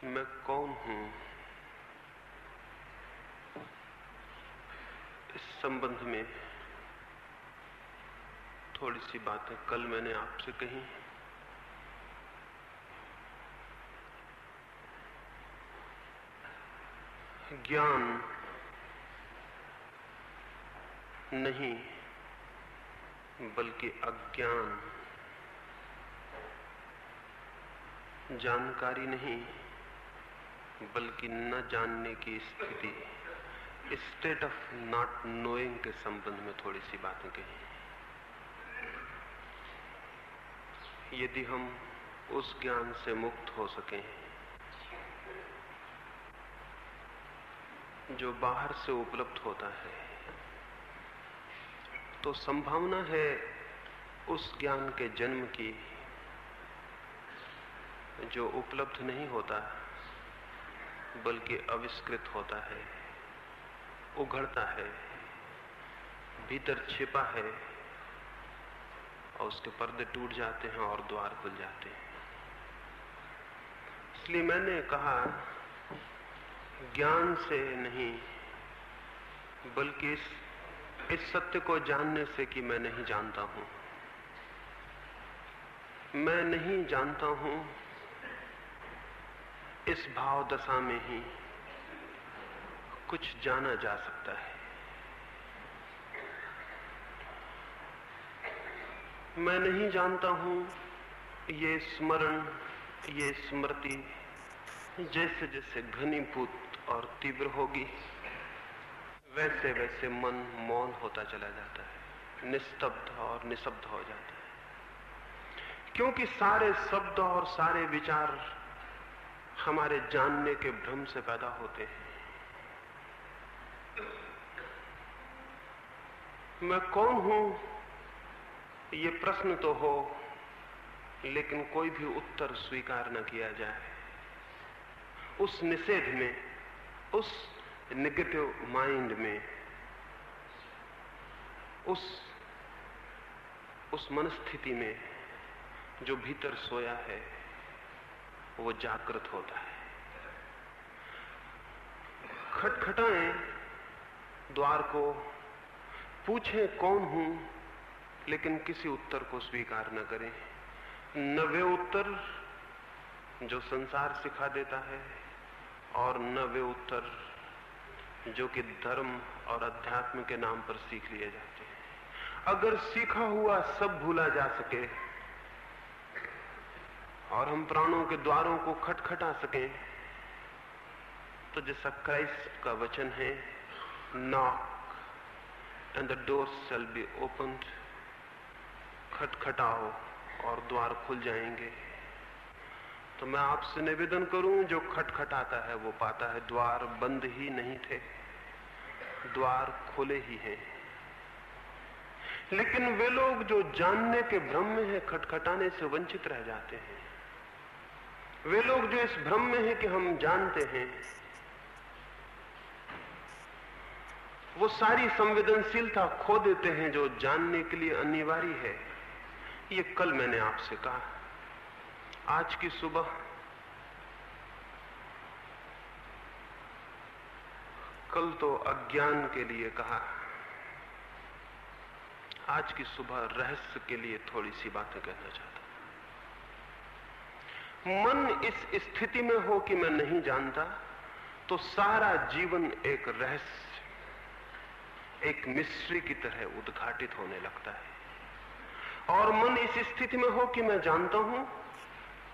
मैं कौन हूं, इस संबंध में थोड़ी सी बातें कल मैंने आपसे कही। ज्ञान नहीं बल्कि अज्ञान, जानकारी नहीं बल्कि न जानने की स्थिति, स्टेट ऑफ नॉट नोइंग के संबंध में थोड़ी सी बातें कही। यदि हम उस ज्ञान से मुक्त हो सकें जो बाहर से उपलब्ध होता है, तो संभावना है उस ज्ञान के जन्म की जो उपलब्ध नहीं होता बल्कि आविष्कृत होता है, उघड़ता है, भीतर छिपा है और उसके पर्दे टूट जाते हैं और द्वार खुल जाते हैं। इसलिए मैंने कहा ज्ञान से नहीं बल्कि इस सत्य को जानने से कि मैं नहीं जानता हूं। मैं नहीं जानता हूं, इस भाव दशा में ही कुछ जाना जा सकता है। मैं नहीं जानता हूं, ये स्मरण, ये स्मृति जैसे जैसे घनीभूत और तीव्र होगी वैसे वैसे मन मौन होता चला जाता है, निस्तब्ध और निशब्द हो जाता है, क्योंकि सारे शब्द और सारे विचार हमारे जानने के भ्रम से पैदा होते हैं। मैं कौन हूं, ये प्रश्न तो हो लेकिन कोई भी उत्तर स्वीकार न किया जाए। उस निषेध में, उस नेगेटिव माइंड में, उस मनस्थिति में जो भीतर सोया है वो जागृत होता है। खटखटाएं द्वार को, पूछें कौन हूं, लेकिन किसी उत्तर को स्वीकार न करें। न वे उत्तर जो संसार सिखा देता है और न वे उत्तर जो कि धर्म और अध्यात्म के नाम पर सीख लिए जाते हैं। अगर सीखा हुआ सब भूला जा सके और हम प्राणों के द्वारों को खटखटा सकें, तो जैसा क्राइस्ट का वचन है, knock and the doors shall be opened, खटखटाओ और द्वार खुल जाएंगे। तो मैं आपसे निवेदन करूं, जो खटखटाता है वो पाता है द्वार बंद ही नहीं थे, द्वार खुले ही हैं। लेकिन वे लोग जो जानने के भ्रम में हैं, खटखटाने से वंचित रह जाते हैं। वे लोग जो इस भ्रम में हैं कि हम जानते हैं, वो सारी संवेदनशीलता खो देते हैं जो जानने के लिए अनिवार्य है। ये कल मैंने आपसे कहा। आज की सुबह कल तो अज्ञान के लिए कहा, आज की सुबह रहस्य के लिए थोड़ी सी बातें कहना चाहता हूं। मन इस स्थिति में हो कि मैं नहीं जानता, तो सारा जीवन एक रहस्य, एक मिस्ट्री की तरह उद्घाटित होने लगता है। और मन इस स्थिति में हो कि मैं जानता हूं,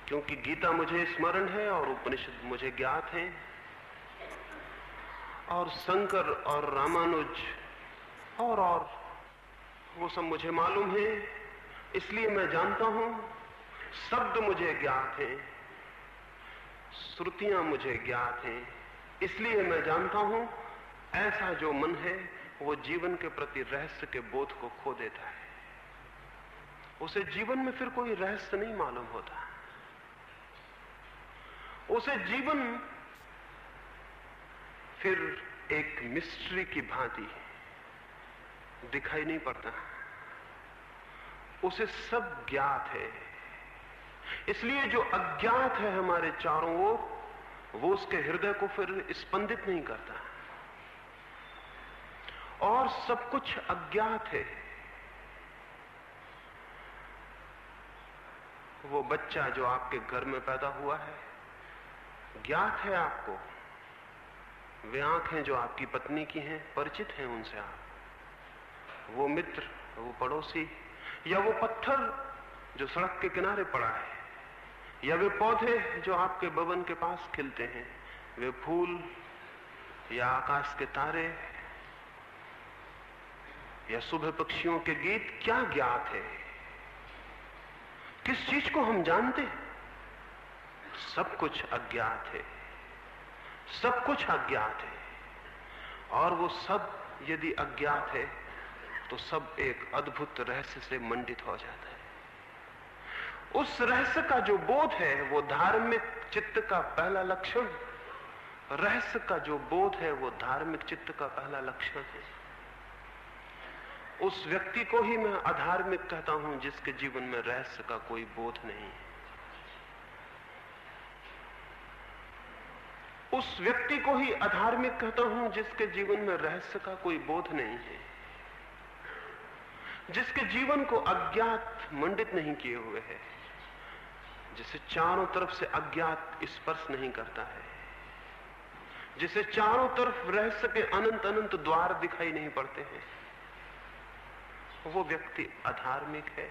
क्योंकि गीता मुझे स्मरण है और उपनिषद मुझे ज्ञात हैं और शंकर और रामानुज और वो सब मुझे मालूम है, इसलिए मैं जानता हूं। शब्द मुझे ज्ञात हैं, श्रुतियां मुझे ज्ञात हैं, इसलिए मैं जानता हूं। ऐसा जो मन है वो जीवन के प्रति रहस्य के बोध को खो देता है। उसे जीवन में फिर कोई रहस्य नहीं मालूम होता। उसे जीवन फिर एक मिस्ट्री की भांति दिखाई नहीं पड़ता। उसे सब ज्ञात है। इसलिए जो अज्ञात है हमारे चारों ओर, वो उसके हृदय को फिर स्पंदित नहीं करता, और सब कुछ अज्ञात है। वो बच्चा जो आपके घर में पैदा हुआ है, ज्ञात है आपको। वे आंखें जो आपकी पत्नी की हैं, परिचित हैं उनसे आप। वो मित्र, वो पड़ोसी, या वो पत्थर जो सड़क के किनारे पड़ा है, या वे पौधे जो आपके भवन के पास खिलते हैं, वे फूल या आकाश के तारे या सुबह पक्षियों के गीत, क्या ज्ञात है? किस चीज को हम जानते हैं? सब कुछ अज्ञात है, सब कुछ अज्ञात है। और वो सब यदि अज्ञात है तो सब एक अद्भुत रहस्य से मंडित हो जाता है। उस रहस्य का जो बोध है वो धार्मिक चित्त का पहला लक्षण, रहस्य का जो बोध है वो धार्मिक चित्त का पहला लक्षण है। उस व्यक्ति को ही मैं अधार्मिक कहता हूं जिसके जीवन में रहस्य का कोई बोध नहीं है। उस व्यक्ति को ही अधार्मिक कहता हूं जिसके जीवन में रहस्य का कोई बोध नहीं है, जिसके जीवन को अज्ञात मंडित नहीं किए हुए है, जिसे चारों तरफ से अज्ञात स्पर्श नहीं करता है, जिसे चारों तरफ रहस्य के अनंत अनंत द्वार दिखाई नहीं पड़ते हैं। वो व्यक्ति अधार्मिक है।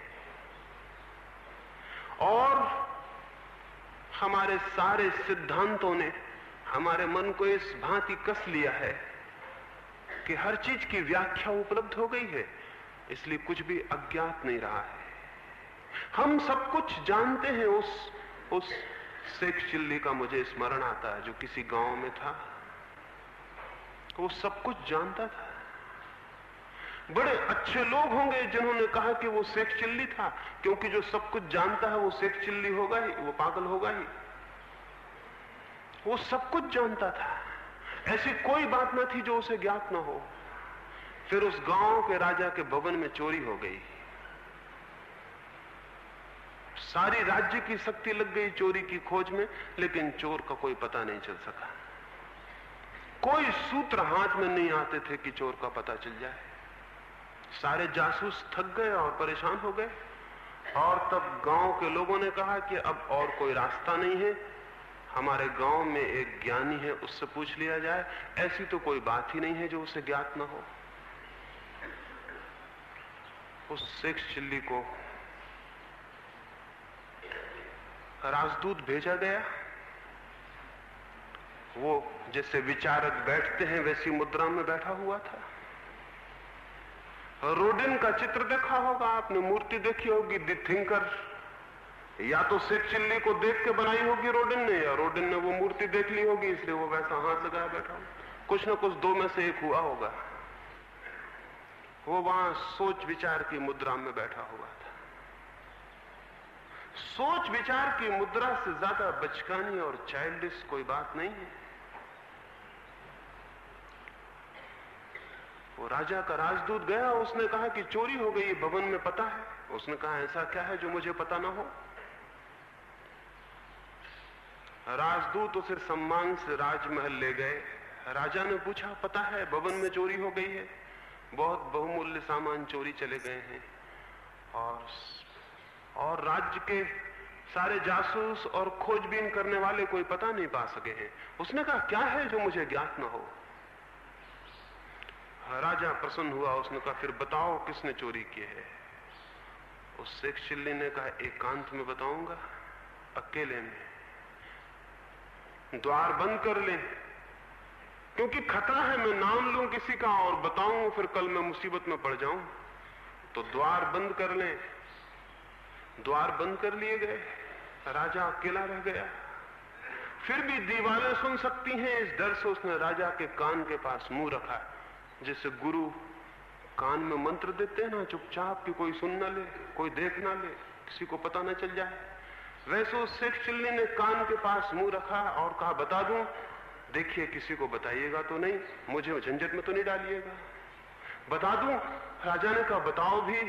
और हमारे सारे सिद्धांतों ने हमारे मन को इस भांति कस लिया है कि हर चीज की व्याख्या उपलब्ध हो गई है, इसलिए कुछ भी अज्ञात नहीं रहा है। हम सब कुछ जानते हैं। उस शेख चिल्ली का मुझे स्मरण आता है जो किसी गांव में था। वो सब कुछ जानता था। बड़े अच्छे लोग होंगे जिन्होंने कहा कि वो शेख चिल्ली था, क्योंकि जो सब कुछ जानता है वो शेख चिल्ली होगा ही, वो पागल होगा ही। वो सब कुछ जानता था, ऐसी कोई बात न थी जो उसे ज्ञात न हो। फिर उस गांव के राजा के भवन में चोरी हो गई। सारी राज्य की शक्ति लग गई चोरी की खोज में, लेकिन चोर का कोई पता नहीं चल सका। कोई सूत्र हाथ में नहीं आते थे कि चोर का पता चल जाए। सारे जासूस थक गए और परेशान हो गए। और तब गांव के लोगों ने कहा कि अब और कोई रास्ता नहीं है, हमारे गांव में एक ज्ञानी है, उससे पूछ लिया जाए। ऐसी तो कोई बात ही नहीं है जो उसे ज्ञात ना हो। उस शेख चिल्ली को राजदूत भेजा गया। वो जैसे विचारक बैठते हैं वैसी मुद्रा में बैठा हुआ था। रोडिन का चित्र देखा होगा आपने, मूर्ति देखी होगी, द थिंकर। या तो शेख चिल्ली को देख के बनाई होगी रोडिन ने, या रोडिन ने वो मूर्ति देख ली होगी, इसलिए वो वैसा हाथ लगाया बैठा हो। कुछ ना कुछ दो में से एक हुआ होगा। वो वहां सोच विचार की मुद्रा में बैठा हुआ था। सोच विचार की मुद्रा से ज्यादा बचकानी और चाइल्डिश कोई बात नहीं है। वो राजा का राजदूत गया, उसने कहा कि चोरी हो गई भवन में, पता है? उसने कहा ऐसा क्या है जो मुझे पता ना हो? राजदूत उसे सम्मान से राजमहल ले गए। राजा ने पूछा, पता है भवन में चोरी हो गई है, बहुत बहुमूल्य सामान चोरी चले गए हैं, और राज्य के सारे जासूस और खोजबीन करने वाले कोई पता नहीं पा सके हैं। उसने कहा क्या है जो मुझे ज्ञात ना हो? राजा प्रसन्न हुआ। उसने कहा फिर बताओ किसने चोरी की है? उस शेख चिल्ली ने कहा एकांत में बताऊंगा, अकेले में, द्वार बंद कर लें, क्योंकि खतरा है मैं नाम लूं किसी का और बताऊं फिर कल मैं मुसीबत में पड़ जाऊं। तो द्वार बंद कर लें। द्वार बंद कर लिए गए। राजा अकेला रह गया। फिर भी दीवारें सुन सकती हैं, इस डर से उसने राजा के कान के पास मुंह रखा, जैसे गुरु कान में मंत्र देते हैं ना चुपचाप, कि कोई सुन ना ले, कोई देख ना ले, किसी को पता ना चल जाए। वैसे उस शेख चिल्ली ने कान के पास मुंह रखा और कहा बता दूं? देखिए किसी को बताइएगा तो नहीं, मुझे झंझट में तो नहीं डालिएगा, बता दूं? राजा ने कहा बताओ भी।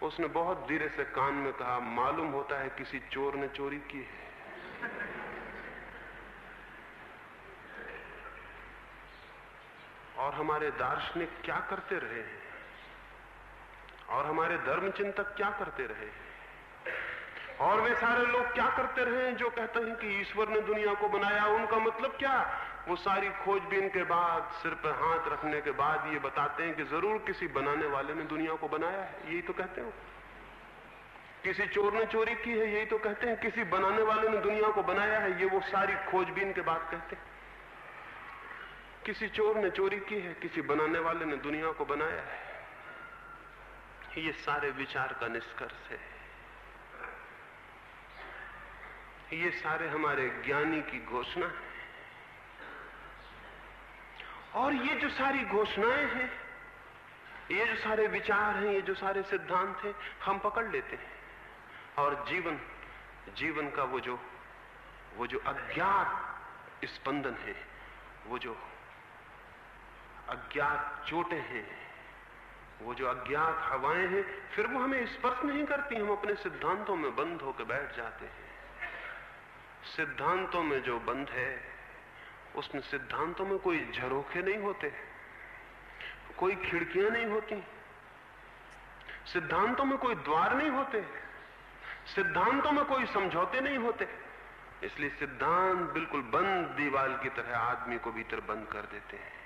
उसने बहुत धीरे से कान में कहा, मालूम होता है किसी चोर ने चोरी की है। और हमारे दार्शनिक क्या करते रहे हैं और हमारे धर्म चिंतक क्या करते रहे हैं और वे सारे लोग क्या करते रहे हैं जो कहते हैं कि ईश्वर ने दुनिया को बनाया। उनका मतलब क्या? वो सारी खोजबीन के बाद, सिर पर हाथ रखने के बाद ये बताते हैं कि जरूर किसी बनाने वाले ने दुनिया को बनाया है, यही तो कहते हो। किसी चोर ने चोरी की है, यही तो कहते हैं। किसी बनाने वाले ने दुनिया को बनाया है, ये वो सारी खोजबीन के बाद कहते हैं। किसी चोर ने चोरी की है, किसी बनाने वाले ने दुनिया को बनाया है। ये सारे विचार का निष्कर्ष है। ये सारे हमारे ज्ञानी की घोषणा है। और ये जो सारी घोषणाएं हैं, ये जो सारे विचार हैं, ये जो सारे सिद्धांत हैं, हम पकड़ लेते हैं और जीवन का वो जो अज्ञात स्पंदन है, वो जो अज्ञात चोटें हैं, वो जो अज्ञात हवाएं हैं, फिर वो हमें स्पर्श नहीं करती। हम अपने सिद्धांतों में बंद होकर बैठ जाते हैं। सिद्धांतों में जो बंद है, उसमें सिद्धांतों में कोई झरोखे नहीं होते, कोई खिड़कियां नहीं होती, सिद्धांतों में कोई द्वार नहीं होते, सिद्धांतों में कोई समझौते नहीं होते। इसलिए सिद्धांत बिल्कुल बंद दीवार की तरह आदमी को भीतर बंद कर देते हैं।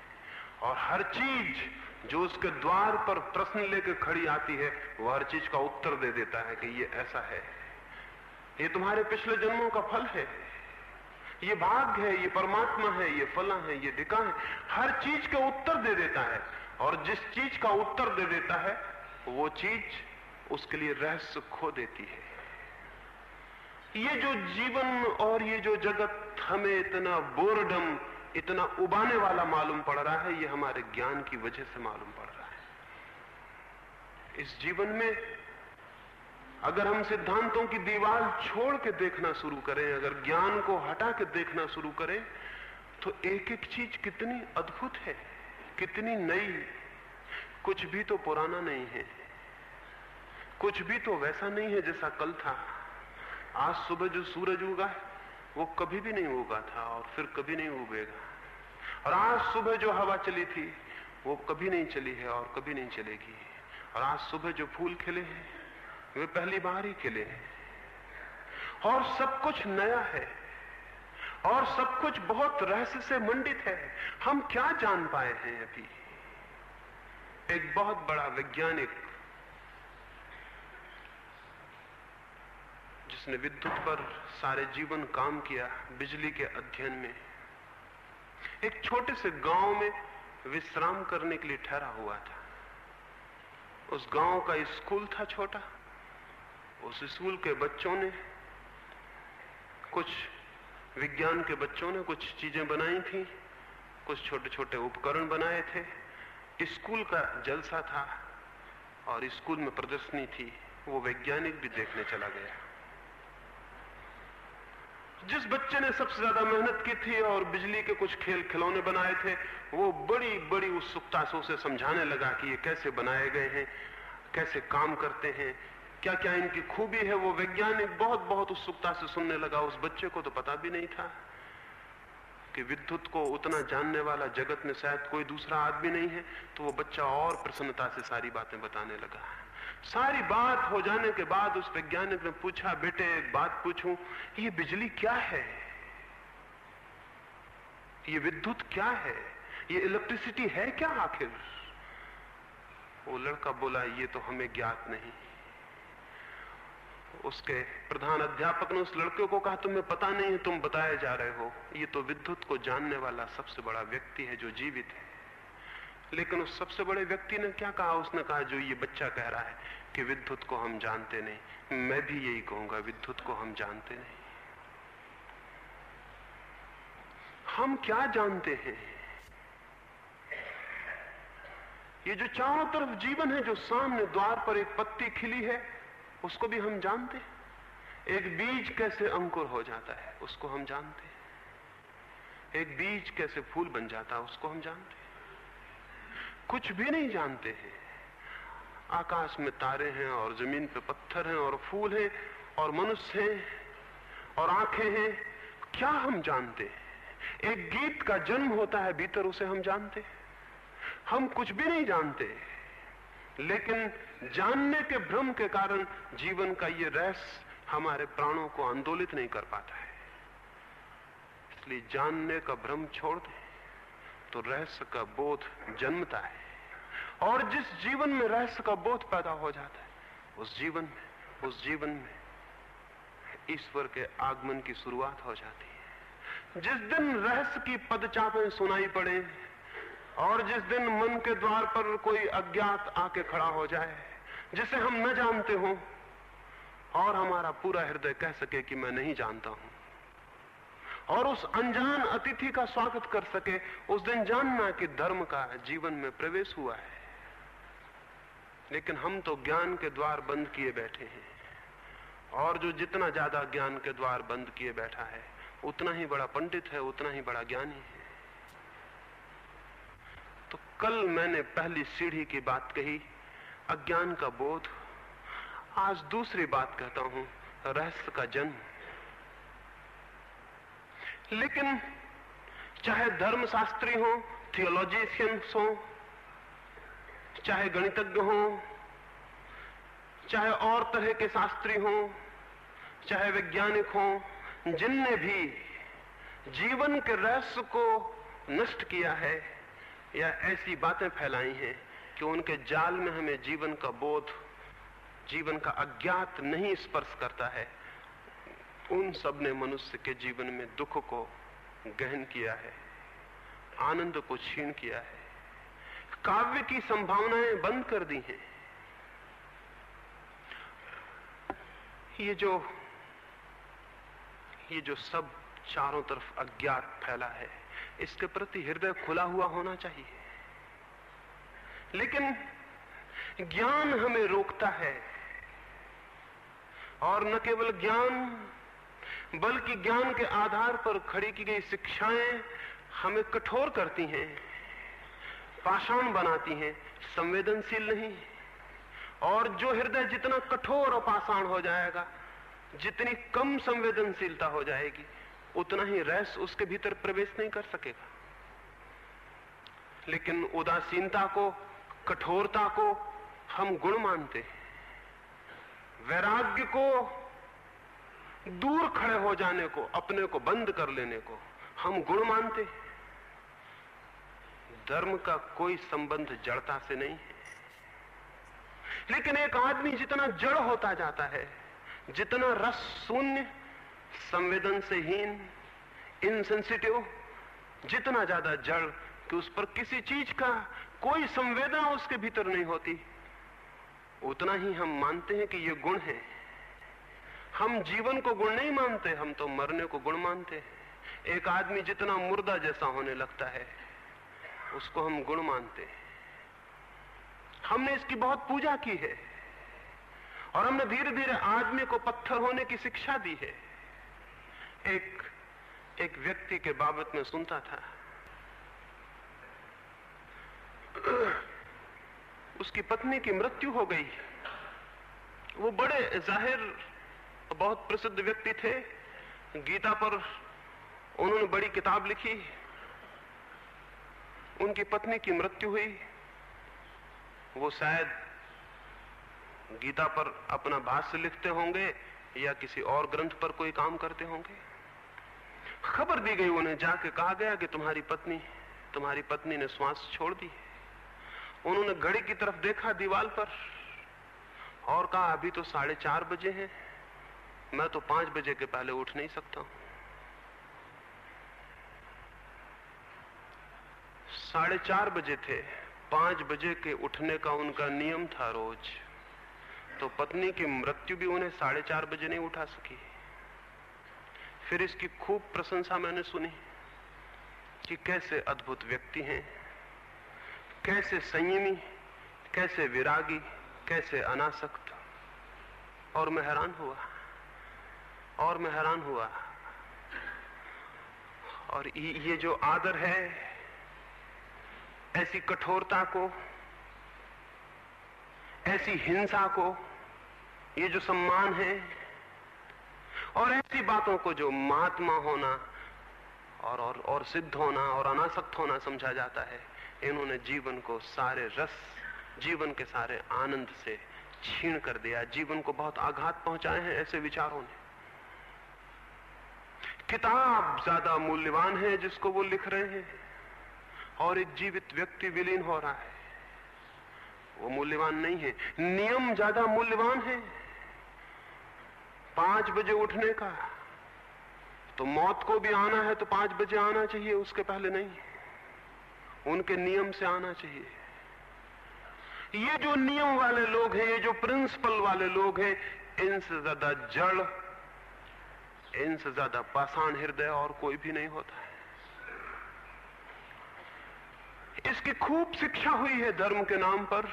और हर चीज जो उसके द्वार पर प्रश्न लेकर खड़ी आती है, वो हर चीज का उत्तर दे देता है कि ये ऐसा है, ये तुम्हारे पिछले जन्मों का फल है, ये भाग्य है, ये परमात्मा है, ये फला है, ये ढिका है। हर चीज का उत्तर दे देता है। और जिस चीज का उत्तर दे देता है, वो चीज उसके लिए रहस्य खो देती है। ये जो जीवन और ये जो जगत हमें इतना बोरडम, इतना उबाने वाला मालूम पड़ रहा है, ये हमारे ज्ञान की वजह से मालूम पड़ रहा है। इस जीवन में अगर हम सिद्धांतों की दीवार छोड़ के देखना शुरू करें, अगर ज्ञान को हटा के देखना शुरू करें, तो एक एक चीज कितनी अद्भुत है, कितनी नई। कुछ भी तो पुराना नहीं है, कुछ भी तो वैसा नहीं है जैसा कल था। आज सुबह जो सूरज उगा है, वो कभी भी नहीं उगा था और फिर कभी नहीं उगेगा। और आज सुबह जो हवा चली थी, वो कभी नहीं चली है और कभी नहीं चलेगी। और आज सुबह जो फूल खिले हैं, वे पहली बार ही खिले हैं। और सब कुछ नया है और सब कुछ बहुत रहस्य से मंडित है। हम क्या जान पाए हैं अभी? एक बहुत बड़ा वैज्ञानिक जिसने विद्युत पर सारे जीवन काम किया, बिजली के अध्ययन में, एक छोटे से गांव में विश्राम करने के लिए ठहरा हुआ था। उस गांव का स्कूल था छोटा। उस स्कूल के बच्चों ने, कुछ विज्ञान के बच्चों ने कुछ चीजें बनाई थी, कुछ छोटे छोटे उपकरण बनाए थे। स्कूल का जलसा था और स्कूल में प्रदर्शनी थी। वो वैज्ञानिक भी देखने चला गया। जिस बच्चे ने सबसे ज्यादा मेहनत की थी और बिजली के कुछ खेल खिलौने बनाए थे, वो बड़ी बड़ी उत्सुकता से उसे समझाने लगा कि ये कैसे बनाए गए हैं, कैसे काम करते हैं, क्या क्या इनकी खूबी है। वो वैज्ञानिक बहुत बहुत उत्सुकता से सुनने लगा। उस बच्चे को तो पता भी नहीं था कि विद्युत को उतना जानने वाला जगत में शायद कोई दूसरा आदमी नहीं है। तो वो बच्चा और प्रसन्नता से सारी बातें बताने लगा। सारी बात हो जाने के बाद उस वैज्ञानिक ने पूछा, बेटे एक बात पूछूं, ये बिजली क्या है, ये विद्युत क्या है, ये इलेक्ट्रिसिटी है क्या आखिर? वो लड़का बोला, ये तो हमें ज्ञात नहीं। उसके प्रधान अध्यापक ने उस लड़के को कहा, तुम्हें पता नहीं है, तुम बताए जा रहे हो। ये तो विद्युत को जानने वाला सबसे बड़ा व्यक्ति है जो जीवित है। लेकिन उस सबसे बड़े व्यक्ति ने क्या कहा? उसने कहा, जो ये बच्चा कह रहा है कि विद्युत को हम जानते नहीं, मैं भी यही कहूंगा, विद्युत को हम जानते नहीं। हम क्या जानते हैं? ये जो चारों तरफ जीवन है, जो सामने द्वार पर एक पत्ती खिली है, उसको भी हम जानते हैं। एक बीज कैसे अंकुर हो जाता है, उसको हम जानते हैं। एक बीज कैसे फूल बन जाता है, उसको हम जानते हैं। कुछ भी नहीं जानते हैं। आकाश में तारे हैं और जमीन पे पत्थर हैं और फूल हैं और मनुष्य हैं और आंखें हैं। क्या हम जानते हैं? एक गीत का जन्म होता है भीतर, उसे हम जानते हैं। हम कुछ भी नहीं जानते, लेकिन जानने के भ्रम के कारण जीवन का ये रहस्य हमारे प्राणों को आंदोलित नहीं कर पाता है। इसलिए जानने का भ्रम छोड़ दें तो रहस्य का बोध जन्मता है, और जिस जीवन में रहस्य का बोध पैदा हो जाता है, उस जीवन में ईश्वर के आगमन की शुरुआत हो जाती है। जिस दिन रहस्य की पदचापें सुनाई पड़े और जिस दिन मन के द्वार पर कोई अज्ञात आके खड़ा हो जाए जिसे हम न जानते हो, और हमारा पूरा हृदय कह सके कि मैं नहीं जानता हूं, और उस अनजान अतिथि का स्वागत कर सके, उस दिन जानना कि धर्म का जीवन में प्रवेश हुआ है। लेकिन हम तो ज्ञान के द्वार बंद किए बैठे हैं, और जो जितना ज्यादा ज्ञान के द्वार बंद किए बैठा है उतना ही बड़ा पंडित है, उतना ही बड़ा ज्ञानी है। तो कल मैंने पहली सीढ़ी की बात कही, अज्ञान का बोध। आज दूसरी बात कहता हूं, रहस्य का जन्म। लेकिन चाहे धर्मशास्त्री हो, थियोलॉजिशियंस हो, चाहे गणितज्ञ हो, चाहे और तरह के शास्त्री हो, चाहे वैज्ञानिक हो, जिनने भी जीवन के रहस्य को नष्ट किया है या ऐसी बातें फैलाई हैं कि उनके जाल में हमें जीवन का बोध, जीवन का अज्ञात नहीं स्पर्श करता है, उन सब ने मनुष्य के जीवन में दुख को गहन किया है, आनंद को छीन किया है, काव्य की संभावनाएं बंद कर दी हैं। ये जो सब चारों तरफ अज्ञात फैला है, इसके प्रति हृदय खुला हुआ होना चाहिए। लेकिन ज्ञान हमें रोकता है, और न केवल ज्ञान बल्कि ज्ञान के आधार पर खड़ी की गई शिक्षाएं हमें कठोर करती हैं, पाषाण बनाती हैं, संवेदनशील नहीं। और जो हृदय जितना कठोर और पाषाण हो जाएगा, जितनी कम संवेदनशीलता हो जाएगी, उतना ही रहस्य उसके भीतर प्रवेश नहीं कर सकेगा। लेकिन उदासीनता को, कठोरता को हम गुण मानते हैं, वैराग्य को, दूर खड़े हो जाने को, अपने को बंद कर लेने को हम गुण मानते हैं। धर्म का कोई संबंध जड़ता से नहीं है। लेकिन एक आदमी जितना जड़ होता जाता है, जितना रस शून्य, संवेदन से हीन, इनसेंसिटिव, जितना ज्यादा जड़ कि उस पर किसी चीज का कोई संवेदना उसके भीतर नहीं होती, उतना ही हम मानते हैं कि ये गुण है। हम जीवन को गुण नहीं मानते, हम तो मरने को गुण मानते हैं। एक आदमी जितना मुर्दा जैसा होने लगता है, उसको हम गुण मानते हैं। हमने इसकी बहुत पूजा की है, और हमने धीरे धीरे आदमी को पत्थर होने की शिक्षा दी है। एक व्यक्ति के बाबत में सुनता था, उसकी पत्नी की मृत्यु हो गई। वो बड़े जाहिर बहुत प्रसिद्ध व्यक्ति थे, गीता पर उन्होंने बड़ी किताब लिखी। उनकी पत्नी की मृत्यु हुई। वो शायद गीता पर अपना भाष्य लिखते होंगे या किसी और ग्रंथ पर कोई काम करते होंगे। खबर दी गई उन्हें, जाके कहा गया कि तुम्हारी पत्नी ने श्वास छोड़ दी। उन्होंने घड़ी की तरफ देखा दीवार पर और कहा, अभी तो 4:30 बजे हैं, मैं तो 5 बजे के पहले उठ नहीं सकता हूं। 4:30 बजे थे, 5 बजे के उठने का उनका नियम था रोज। तो पत्नी की मृत्यु भी उन्हें 4:30 बजे नहीं उठा सकी। फिर इसकी खूब प्रशंसा मैंने सुनी कि कैसे अद्भुत व्यक्ति हैं, कैसे संयमी, कैसे विरागी, कैसे अनासक्त। और मैं हैरान हुआ। और ये जो आदर है, ऐसी कठोरता को, ऐसी हिंसा को, ये जो सम्मान है, और ऐसी बातों को जो महात्मा होना और सिद्ध होना और अनासक्त होना समझा जाता है, इन्होंने जीवन को सारे रस, जीवन के सारे आनंद से छीन कर दिया। जीवन को बहुत आघात पहुंचाए हैं ऐसे विचारों ने। किताब ज्यादा मूल्यवान है जिसको वो लिख रहे हैं, और एक जीवित व्यक्ति विलीन हो रहा है, वो मूल्यवान नहीं है। नियम ज्यादा मूल्यवान है। 5 बजे उठने का, तो मौत को भी आना है तो 5 बजे आना चाहिए, उसके पहले नहीं। उनके नियम से आना चाहिए। ये जो नियम वाले लोग हैं, ये जो प्रिंसिपल वाले लोग हैं, इनसे ज्यादा जड़, इनसे ज्यादा पाषाण हृदय और कोई भी नहीं होता है। इसकी खूब शिक्षा हुई है धर्म के नाम पर।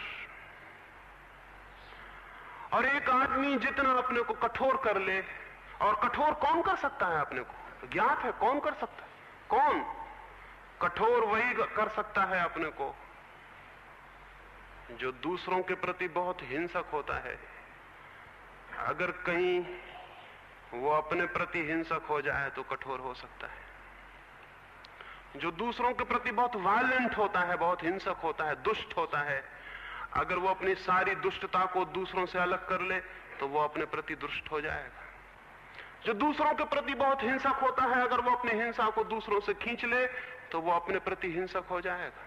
और एक आदमी जितना अपने को कठोर कर ले, और कठोर कौन कर सकता है अपने को? ज्ञात है कौन कर सकता है? कौन कठोर? वही कर सकता है अपने को जो दूसरों के प्रति बहुत हिंसक होता है। अगर कहीं वो अपने प्रति हिंसक हो जाए तो कठोर हो सकता है। जो दूसरों के प्रति बहुत वायलेंट होता है, बहुत हिंसक होता है, दुष्ट होता है, अगर वो अपनी सारी दुष्टता को दूसरों से अलग कर ले तो वो अपने प्रति दुष्ट हो जाएगा। जो दूसरों के प्रति बहुत हिंसक होता है, अगर वो अपनी हिंसा को दूसरों से खींच ले तो वो अपने प्रति हिंसक हो जाएगा।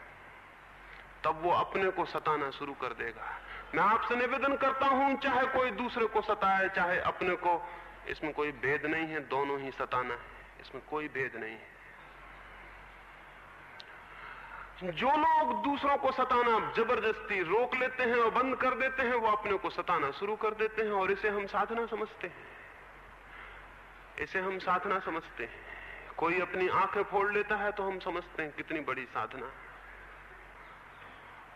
तब वो अपने को सताना शुरू कर देगा। मैं आपसे निवेदन करता हूं, चाहे कोई दूसरे को सताए चाहे अपने को, इसमें कोई भेद नहीं है, दोनों ही सताना है, इसमें कोई भेद नहीं है। जो लोग दूसरों को सताना जबरदस्ती रोक लेते हैं और बंद कर देते हैं, वो अपने को सताना शुरू कर देते हैं, और इसे हम साधना समझते हैं। इसे हम साधना समझते हैं। कोई अपनी आंखें फोड़ लेता है तो हम समझते हैं कितनी बड़ी साधना,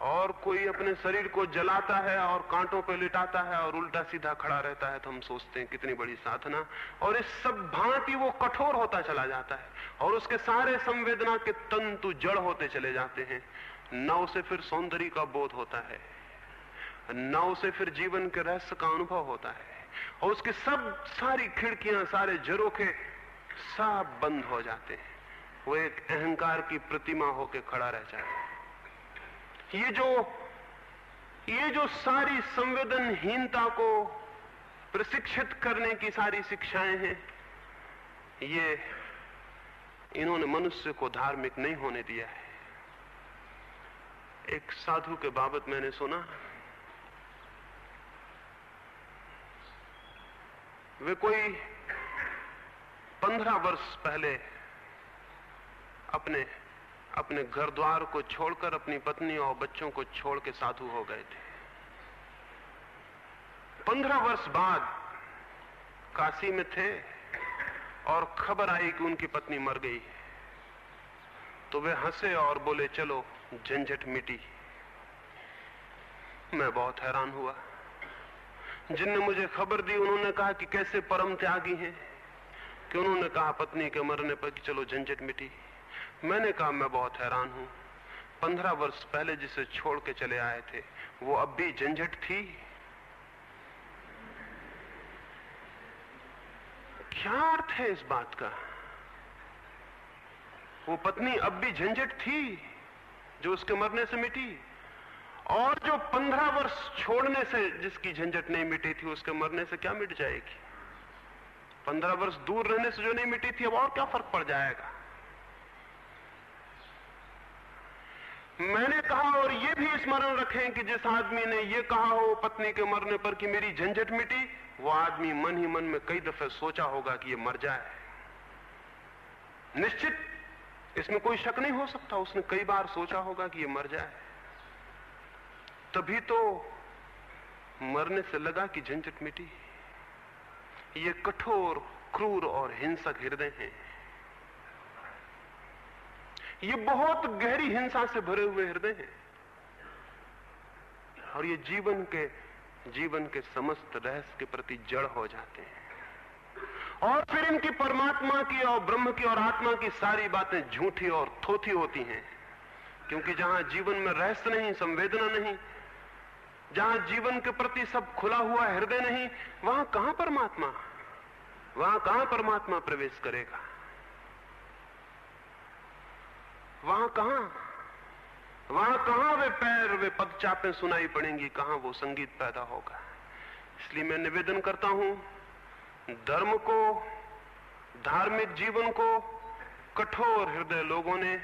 और कोई अपने शरीर को जलाता है और कांटों पर लिटाता है और उल्टा सीधा खड़ा रहता है तो हम सोचते हैं कितनी बड़ी साधना। और इस सब भांति वो कठोर होता चला जाता है, और उसके सारे संवेदना के तंतु जड़ होते चले जाते हैं। न उसे फिर सौंदर्य का बोध होता है, न उसे फिर जीवन के रहस्य का अनुभव होता है, और उसकी सब सारी खिड़कियां, सारे झरोखे सब बंद हो जाते हैं। वो एक अहंकार की प्रतिमा होकर खड़ा रह जाता है। ये जो सारी संवेदनहीनता को प्रशिक्षित करने की सारी शिक्षाएं हैं, ये इन्होंने मनुष्य को धार्मिक नहीं होने दिया है। एक साधु के बाबत मैंने सुना, वे कोई 15 वर्ष पहले अपने घर द्वार को छोड़कर, अपनी पत्नी और बच्चों को छोड़ के साधु हो गए थे। 15 वर्ष बाद काशी में थे और खबर आई कि उनकी पत्नी मर गई। तो वे हंसे और बोले, चलो झंझट मिटी। मैं बहुत हैरान हुआ। जिनने मुझे खबर दी उन्होंने कहा कि कैसे परम त्यागी हैं, कि उन्होंने कहा पत्नी के मरने पर कि चलो झंझट मिटी। मैंने कहा मैं बहुत हैरान हूं, 15 वर्ष पहले जिसे छोड़ के चले आए थे वो अब भी झंझट थी? क्या अर्थ है इस बात का? वो पत्नी अब भी झंझट थी जो उसके मरने से मिटी, और जो 15 वर्ष छोड़ने से जिसकी झंझट नहीं मिटी थी उसके मरने से क्या मिट जाएगी? 15 वर्ष दूर रहने से जो नहीं मिटी थी अब और क्या फर्क पड़ जाएगा? मैंने कहा, और ये भी स्मरण रखें कि जिस आदमी ने ये कहा हो पत्नी के मरने पर कि मेरी झंझट मिटी, वो आदमी मन ही मन में कई दफे सोचा होगा कि ये मर जाए। निश्चित, इसमें कोई शक नहीं हो सकता, उसने कई बार सोचा होगा कि ये मर जाए। तभी तो मरने से लगा कि झंझट मिटी। ये कठोर, क्रूर और हिंसक हृदय हैं। ये बहुत गहरी हिंसा से भरे हुए हृदय हैं, और ये जीवन के समस्त रहस्य के प्रति जड़ हो जाते हैं। और फिर इनकी परमात्मा की और ब्रह्म की और आत्मा की सारी बातें झूठी और थोथी होती हैं, क्योंकि जहां जीवन में रहस्य नहीं, संवेदना नहीं, जहां जीवन के प्रति सब खुला हुआ हृदय नहीं, वहां कहां परमात्मा प्रवेश करेगा? वहां कहां? वहां कहां वे पैर, वे पदचापें सुनाई पड़ेंगी, कहां वो संगीत पैदा होगा। इसलिए मैं निवेदन करता हूं, धर्म को, धार्मिक जीवन को कठोर हृदय लोगों ने,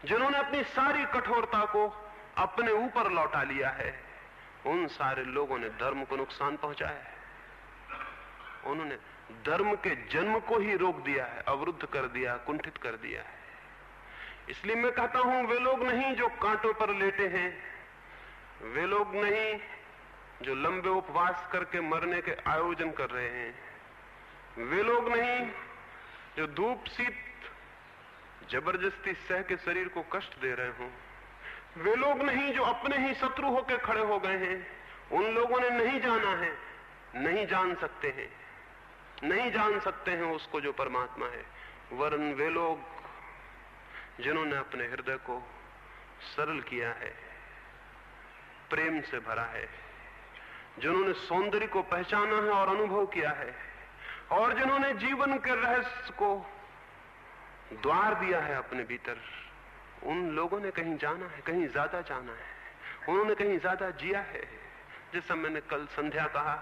जिन्होंने अपनी सारी कठोरता को अपने ऊपर लौटा लिया है, उन सारे लोगों ने धर्म को नुकसान पहुंचाया है। उन्होंने धर्म के जन्म को ही रोक दिया है, अवरुद्ध कर दिया, कुंठित कर दिया है। इसलिए मैं कहता हूं, वे लोग नहीं जो कांटों पर लेटे हैं, वे लोग नहीं जो लंबे उपवास करके मरने के आयोजन कर रहे हैं, वे लोग नहीं जो धूप शीत जबरदस्ती सह के शरीर को कष्ट दे रहे हों, वे लोग नहीं जो अपने ही शत्रु होकर खड़े हो गए हैं। उन लोगों ने नहीं जाना है, नहीं जान सकते हैं, नहीं जान सकते हैं उसको जो परमात्मा है। वरन वे लोग जिन्होंने अपने हृदय को सरल किया है, प्रेम से भरा है, जिन्होंने सौंदर्य को पहचाना है और अनुभव किया है, और जिन्होंने जीवन के रहस्य को द्वार दिया है अपने भीतर, उन लोगों ने कहीं जाना है, कहीं ज्यादा जाना है, उन्होंने कहीं ज्यादा जिया है। जैसा मैंने कल संध्या कहा,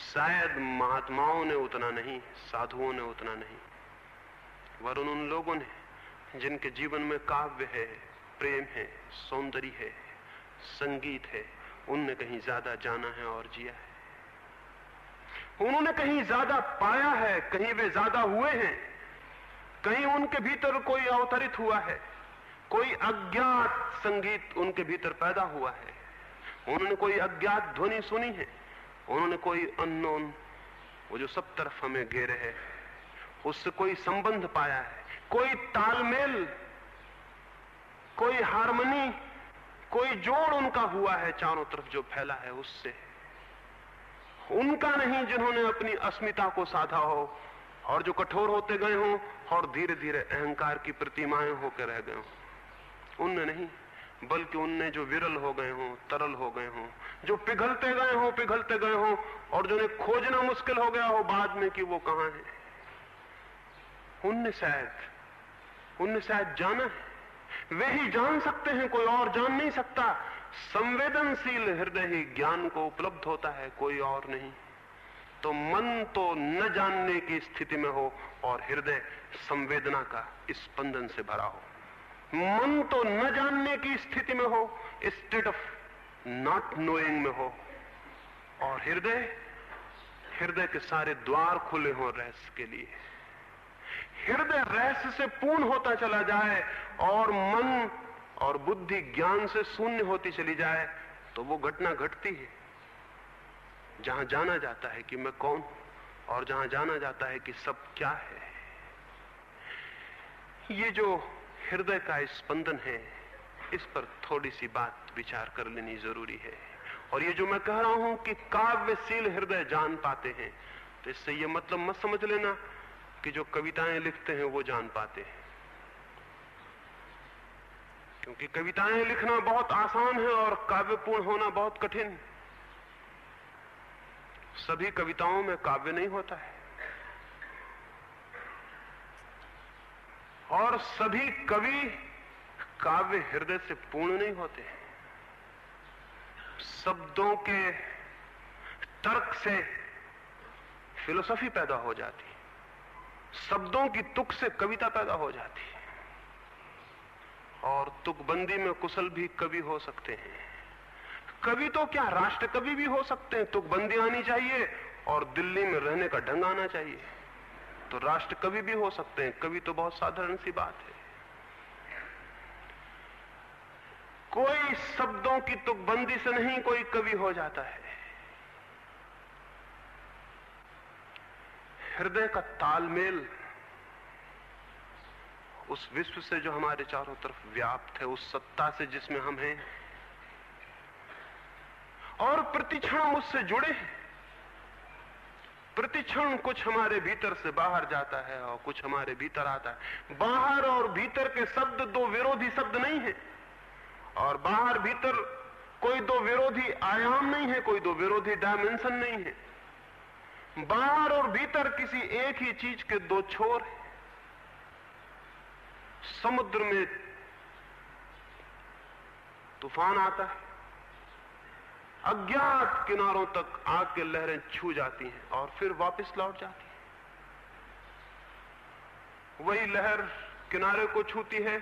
शायद महात्माओं ने उतना नहीं, साधुओं ने उतना नहीं, वरन उन लोगों ने जिनके जीवन में काव्य है, प्रेम है, सौंदर्य है, संगीत है, उनने कहीं ज्यादा जाना है और जिया है। उन्होंने कहीं ज्यादा पाया है, कहीं वे ज्यादा हुए हैं, कहीं उनके भीतर कोई अवतरित हुआ है, कोई अज्ञात संगीत उनके भीतर पैदा हुआ है, उन्होंने कोई अज्ञात ध्वनि सुनी है, उन्होंने कोई अननोन, वो जो सब तरफ हमें घेरे है, उससे कोई संबंध पाया है, कोई तालमेल, कोई हार्मनी, कोई जोड़ उनका हुआ है चारों तरफ जो फैला है उससे। उनका नहीं जिन्होंने अपनी अस्मिता को साधा हो और जो कठोर होते गए हों और धीरे धीरे अहंकार की प्रतिमाएं होकर रह गए हों। उनने नहीं, बल्कि उनने जो विरल हो गए हों, तरल हो गए हों, जो पिघलते गए हों और जो उन्हें खोजना मुश्किल हो गया हो बाद में कि वो कहां है, उनने शायद जाना है। वे ही जान सकते हैं, कोई और जान नहीं सकता। संवेदनशील हृदय ही ज्ञान को उपलब्ध होता है, कोई और नहीं। तो मन तो न जानने की स्थिति में हो और हृदय संवेदना का स्पंदन से भरा हो। मन तो न जानने की स्थिति में हो, स्टेट ऑफ नॉट नोइंग में हो, और हृदय के सारे द्वार खुले हो रहस्य के लिए। हृदय रहस्य से पूर्ण होता चला जाए और मन और बुद्धि ज्ञान से शून्य होती चली जाए, तो वो घटना घटती है जहां जाना जाता है कि मैं कौन हूं और जहां जाना जाता है कि सब क्या है। ये जो हृदय का स्पंदन है, इस पर थोड़ी सी बात विचार कर लेनी जरूरी है। और ये जो मैं कह रहा हूं कि काव्यशील हृदय जान पाते हैं, तो इससे ये मतलब मत समझ लेना कि जो कविताएं लिखते हैं वो जान पाते हैं, क्योंकि कविताएं लिखना बहुत आसान है और काव्यपूर्ण होना बहुत कठिन। सभी कविताओं में काव्य नहीं होता है और सभी कवि काव्य हृदय से पूर्ण नहीं होते। शब्दों के तर्क से फिलोसफी पैदा हो जाती, शब्दों की तुक से कविता पैदा हो जाती है, और तुकबंदी में कुशल भी कवि हो सकते हैं। कवि तो क्या, राष्ट्र कवि भी हो सकते हैं। तुकबंदी आनी चाहिए और दिल्ली में रहने का ढंग आना चाहिए, तो राष्ट्र कवि भी हो सकते हैं। कवि तो बहुत साधारण सी बात है। कोई शब्दों की तुकबंदी से नहीं कोई कवि हो जाता है। हृदय का तालमेल उस विश्व से जो हमारे चारों तरफ व्याप्त है, उस सत्ता से जिसमें हम हैं और प्रतिक्षण मुझसे जुड़े हैं। प्रतिक्षण कुछ हमारे भीतर से बाहर जाता है और कुछ हमारे भीतर आता है। बाहर और भीतर के शब्द दो विरोधी शब्द नहीं है, और बाहर भीतर कोई दो विरोधी आयाम नहीं है, कोई दो विरोधी डायमेंशन नहीं है। बाहर और भीतर किसी एक ही चीज के दो छोर हैं। समुद्र में तूफान आता है, अज्ञात किनारों तक आग की लहरें छू जाती हैं और फिर वापस लौट जाती हैं। वही लहर किनारे को छूती है,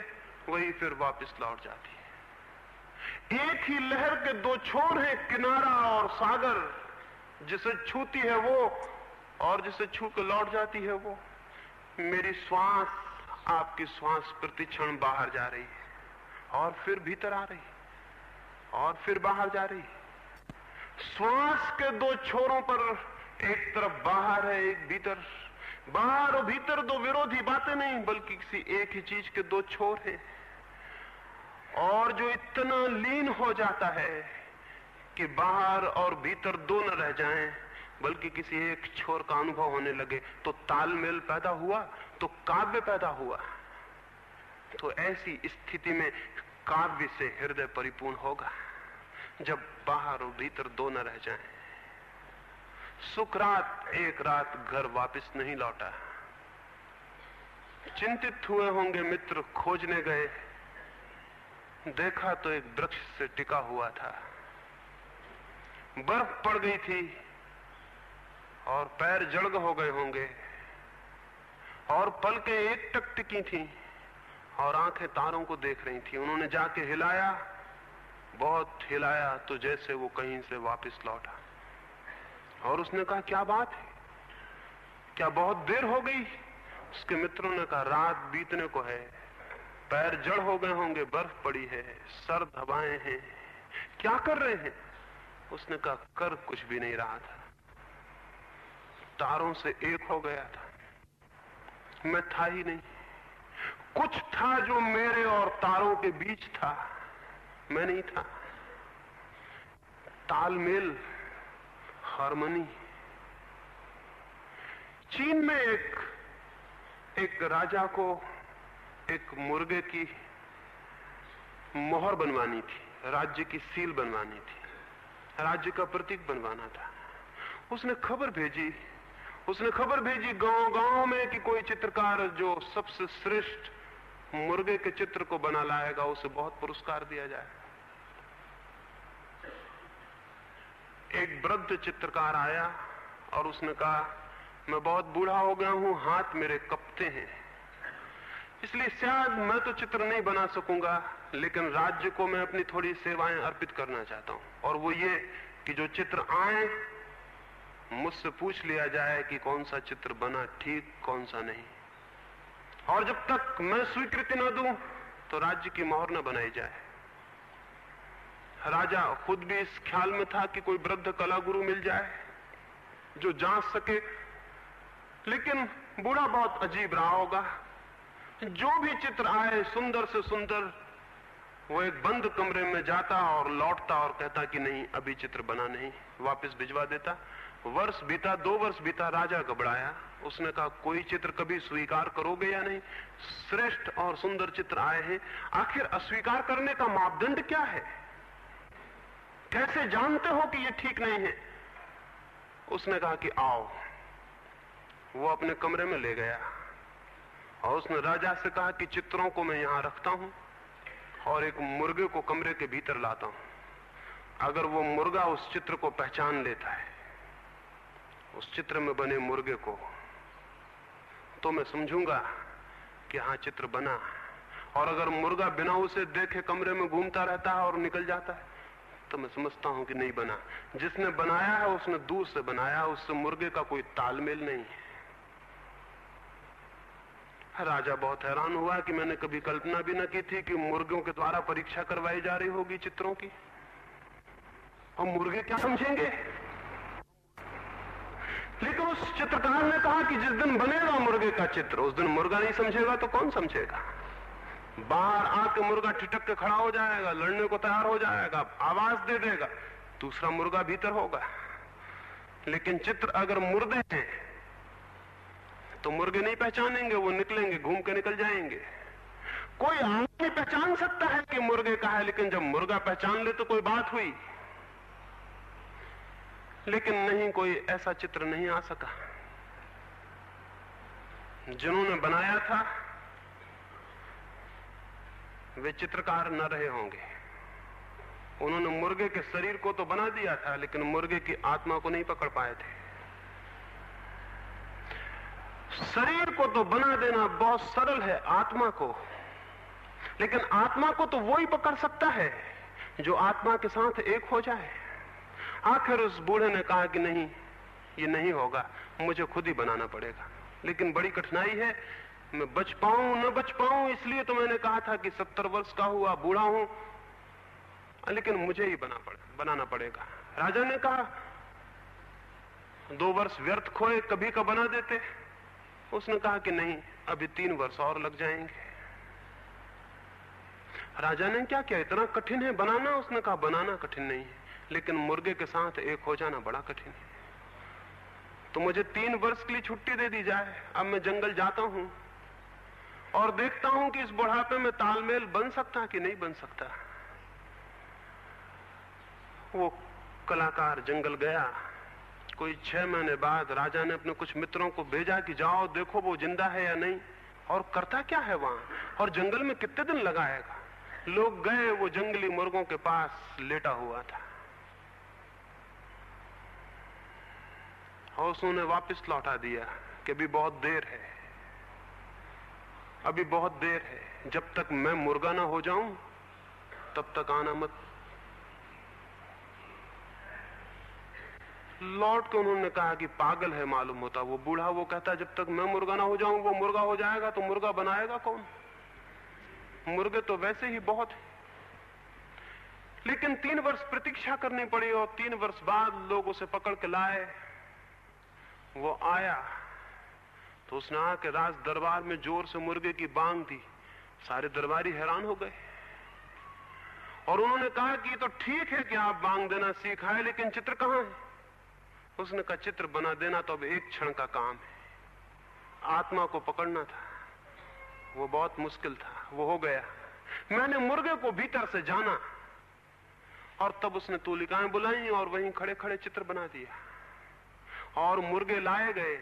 वही फिर वापस लौट जाती है। एक ही लहर के दो छोर हैं, किनारा और सागर। जिसे छूती है वो और जिसे छू के लौट जाती है वो। मेरी श्वास, आपकी श्वास प्रतिक्षण बाहर जा रही है और फिर भीतर आ रही और फिर बाहर जा रही। श्वास के दो छोरों पर एक तरफ बाहर है, एक भीतर। बाहर और भीतर दो विरोधी बातें नहीं, बल्कि किसी एक ही चीज के दो छोर हैं। और जो इतना लीन हो जाता है कि बाहर और भीतर दो न रह जाएं, बल्कि किसी एक छोर का अनुभव होने लगे, तो तालमेल पैदा हुआ, तो काव्य पैदा हुआ। तो ऐसी स्थिति में काव्य से हृदय परिपूर्ण होगा, जब बाहर और भीतर दो न रह जाएं। सुकरात एक रात घर वापस नहीं लौटा। चिंतित हुए होंगे मित्र, खोजने गए, देखा तो एक वृक्ष से टिका हुआ था। बर्फ पड़ गई थी और पैर जड़ हो गए होंगे और पलकें एक टक टिकी थी और आंखें तारों को देख रही थी। उन्होंने जाके हिलाया, बहुत हिलाया, तो जैसे वो कहीं से वापस लौटा। और उसने कहा, क्या बात है, क्या बहुत देर हो गई? उसके मित्रों ने कहा, रात बीतने को है, पैर जड़ हो गए होंगे, बर्फ पड़ी है, सर्द हवाएं हैं, क्या कर रहे हैं? उसने कहा, कर कुछ भी नहीं रहा था, तारों से एक हो गया था। मैं था ही नहीं, कुछ था जो मेरे और तारों के बीच था, मैं नहीं था। तालमेल, हार्मनी। चीन में एक राजा को एक मुर्गे की मोहर बनवानी थी, राज्य की सील बनवानी थी, राज्य का प्रतीक बनवाना था। उसने खबर भेजी गांव-गांव में कि कोई चित्रकार जो सबसे श्रेष्ठ मुर्गे के चित्र को बना लाएगा, उसे बहुत पुरस्कार दिया जाएगा। एक वृद्ध चित्रकार आया और उसने कहा, मैं बहुत बूढ़ा हो गया हूं, हाथ मेरे कपते हैं, इसलिए शायद मैं तो चित्र नहीं बना सकूंगा, लेकिन राज्य को मैं अपनी थोड़ी सेवाएं अर्पित करना चाहता हूं। और वो ये कि जो चित्र आए, मुझसे पूछ लिया जाए कि कौन सा चित्र बना ठीक, कौन सा नहीं। और जब तक मैं स्वीकृति न दूं, तो राज्य की मोहर न बनाई जाए। राजा खुद भी इस ख्याल में था कि कोई वृद्ध कला गुरु मिल जाए जो जांच सके, लेकिन बूढ़ा बहुत अजीब रहा होगा। जो भी चित्र आए, सुंदर से सुंदर, वो एक बंद कमरे में जाता और लौटता और कहता कि नहीं, अभी चित्र बना नहीं, वापस भिजवा देता। वर्ष बीता, 2 वर्ष बीता, राजा घबराया। उसने कहा, कोई चित्र कभी स्वीकार करोगे या नहीं? श्रेष्ठ और सुंदर चित्र आए हैं, आखिर अस्वीकार करने का मापदंड क्या है? कैसे जानते हो कि ये ठीक नहीं है? उसने कहा कि आओ। वो अपने कमरे में ले गया और उसने राजा से कहा कि चित्रों को मैं यहां रखता हूं और एक मुर्गे को कमरे के भीतर लाता हूं। अगर वो मुर्गा उस चित्र को पहचान लेता है, उस चित्र में बने मुर्गे को, तो मैं समझूंगा कि हाँ, चित्र बना। और अगर मुर्गा बिना उसे देखे कमरे में घूमता रहता है और निकल जाता है, तो मैं समझता हूं कि नहीं बना। जिसने बनाया है उसने दूर से बनाया, उससे मुर्गे का कोई तालमेल नहीं है। राजा बहुत हैरान हुआ कि मैंने कभी कल्पना भी न की थी कि मुर्गों के द्वारा परीक्षा करवाई जा रही होगी चित्रों की, और मुर्गे क्या समझेंगे। लेकिन उस चित्रकार ने कहा कि जिस दिन बनेगा मुर्गे का चित्र, उस दिन मुर्गा नहीं समझेगा तो कौन समझेगा? बाहर आके मुर्गा ठिठक के खड़ा हो जाएगा, लड़ने को तैयार हो जाएगा, आवाज दे देगा, दूसरा मुर्गा भीतर होगा। लेकिन चित्र अगर मुर्दे हैं तो मुर्गे नहीं पहचानेंगे, वो निकलेंगे, घूम के निकल जाएंगे। कोई आदमी पहचान सकता है कि मुर्गे का है, लेकिन जब मुर्गा पहचान ले तो कोई बात हुई। लेकिन नहीं, कोई ऐसा चित्र नहीं आ सका। जिन्होंने बनाया था वे चित्रकार न रहे होंगे, उन्होंने मुर्गे के शरीर को तो बना दिया था, लेकिन मुर्गे की आत्मा को नहीं पकड़ पाए थे। शरीर को तो बना देना बहुत सरल है, आत्मा को, लेकिन आत्मा को तो वो ही पकड़ सकता है जो आत्मा के साथ एक हो जाए। आखिर उस बूढ़े ने कहा कि नहीं, ये नहीं होगा, मुझे खुद ही बनाना पड़ेगा। लेकिन बड़ी कठिनाई है, मैं बच पाऊं न बच पाऊं, इसलिए तो मैंने कहा था कि 70 वर्ष का हुआ बूढ़ा हूं, लेकिन मुझे ही बनाना पड़ेगा। राजा ने कहा 2 वर्ष व्यर्थ खोए, कभी का बना देते। उसने कहा कि नहीं, अभी 3 वर्ष और लग जाएंगे। राजा ने क्या किया, इतना कठिन है बनाना? उसने कहा बनाना कठिन नहीं है, लेकिन मुर्गे के साथ एक हो जाना बड़ा कठिन है। तो मुझे 3 वर्ष के लिए छुट्टी दे दी जाए। अब मैं जंगल जाता हूं और देखता हूं कि इस बुढ़ापे में तालमेल बन सकता कि नहीं बन सकता। वो कलाकार जंगल गया। कोई 6 महीने बाद राजा ने अपने कुछ मित्रों को भेजा कि जाओ देखो वो जिंदा है या नहीं, और करता क्या है वहां, और जंगल में कितने दिन लगाएगा। लोग गए, वो जंगली मुर्गों के पास लेटा हुआ था और उसने वापस लौटा दिया कि अभी बहुत देर है, अभी बहुत देर है, जब तक मैं मुर्गा ना हो जाऊं तब तक आना मत। लौट के उन्होंने कहा कि पागल है मालूम होता वो बूढ़ा। वो कहता जब तक मैं मुर्गा ना हो जाऊं वो मुर्गा हो जाएगा, तो मुर्गा बनाएगा कौन? मुर्गे तो वैसे ही बहुत है। लेकिन 3 वर्ष प्रतीक्षा करनी पड़ी और 3 वर्ष बाद लोग उसे पकड़ के लाए। वो आया तो उसने आके राज दरबार में जोर से मुर्गे की बांग दी। सारे दरबारी हैरान हो गए और उन्होंने कहा कि तो ठीक है कि आप बांग देना सीखा है, लेकिन चित्र कहां है? उसने कहा चित्र बना देना तो अब एक क्षण का काम है, आत्मा को पकड़ना था, वो बहुत मुश्किल था, वो हो गया। मैंने मुर्गे को भीतर से जाना और तब उसने तूलिकाएं बुलाई और वहीं खड़े खड़े चित्र बना दिया। और मुर्गे लाए गए,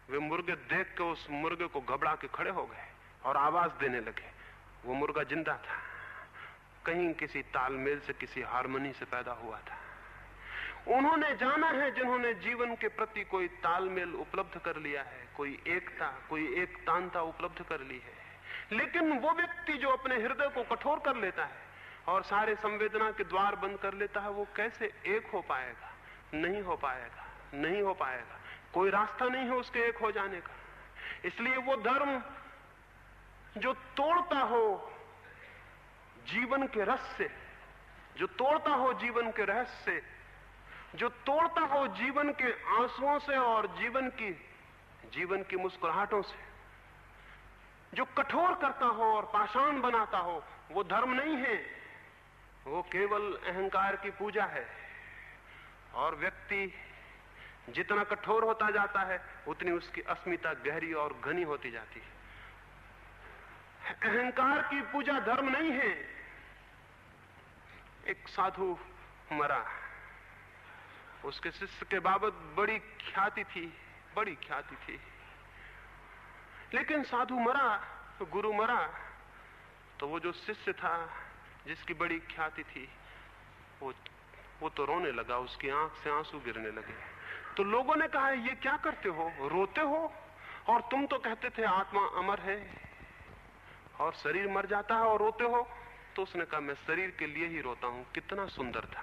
वे मुर्गे देख के उस मुर्गे को घबरा के खड़े हो गए और आवाज देने लगे। वो मुर्गा जिंदा था, कहीं किसी तालमेल से, किसी हारमोनी से पैदा हुआ था। उन्होंने जाना है जिन्होंने जीवन के प्रति कोई तालमेल उपलब्ध कर लिया है, कोई एकता, कोई एकतांता उपलब्ध कर ली है। लेकिन वो व्यक्ति जो अपने हृदय को कठोर कर लेता है और सारे संवेदना के द्वार बंद कर लेता है, वो कैसे एक हो पाएगा? नहीं हो पाएगा, नहीं हो पाएगा। कोई रास्ता नहीं है उसके एक हो जाने का। इसलिए वो धर्म जो तोड़ता हो जीवन के रस से, जो तोड़ता हो जीवन के रहस्य से, जो तोड़ता हो जीवन के आंसुओं से और जीवन की मुस्कुराहटों से, जो कठोर करता हो और पाषाण बनाता हो, वो धर्म नहीं है, वो केवल अहंकार की पूजा है। और व्यक्ति जितना कठोर होता जाता है उतनी उसकी अस्मिता गहरी और घनी होती जाती है। अहंकार की पूजा धर्म नहीं है। एक साधु मरा, उसके शिष्य के बाबत बड़ी ख्याति थी, लेकिन साधु मरा, गुरु मरा, तो वो जो शिष्य था जिसकी बड़ी ख्याति थी वो तो रोने लगा, उसकी आंख से आंसू गिरने लगे। तो लोगों ने कहा ये क्या करते हो, रोते हो, और तुम तो कहते थे आत्मा अमर है और शरीर मर जाता है और रोते हो। तो उसने कहा मैं शरीर के लिए ही रोता हूं। कितना सुंदर था,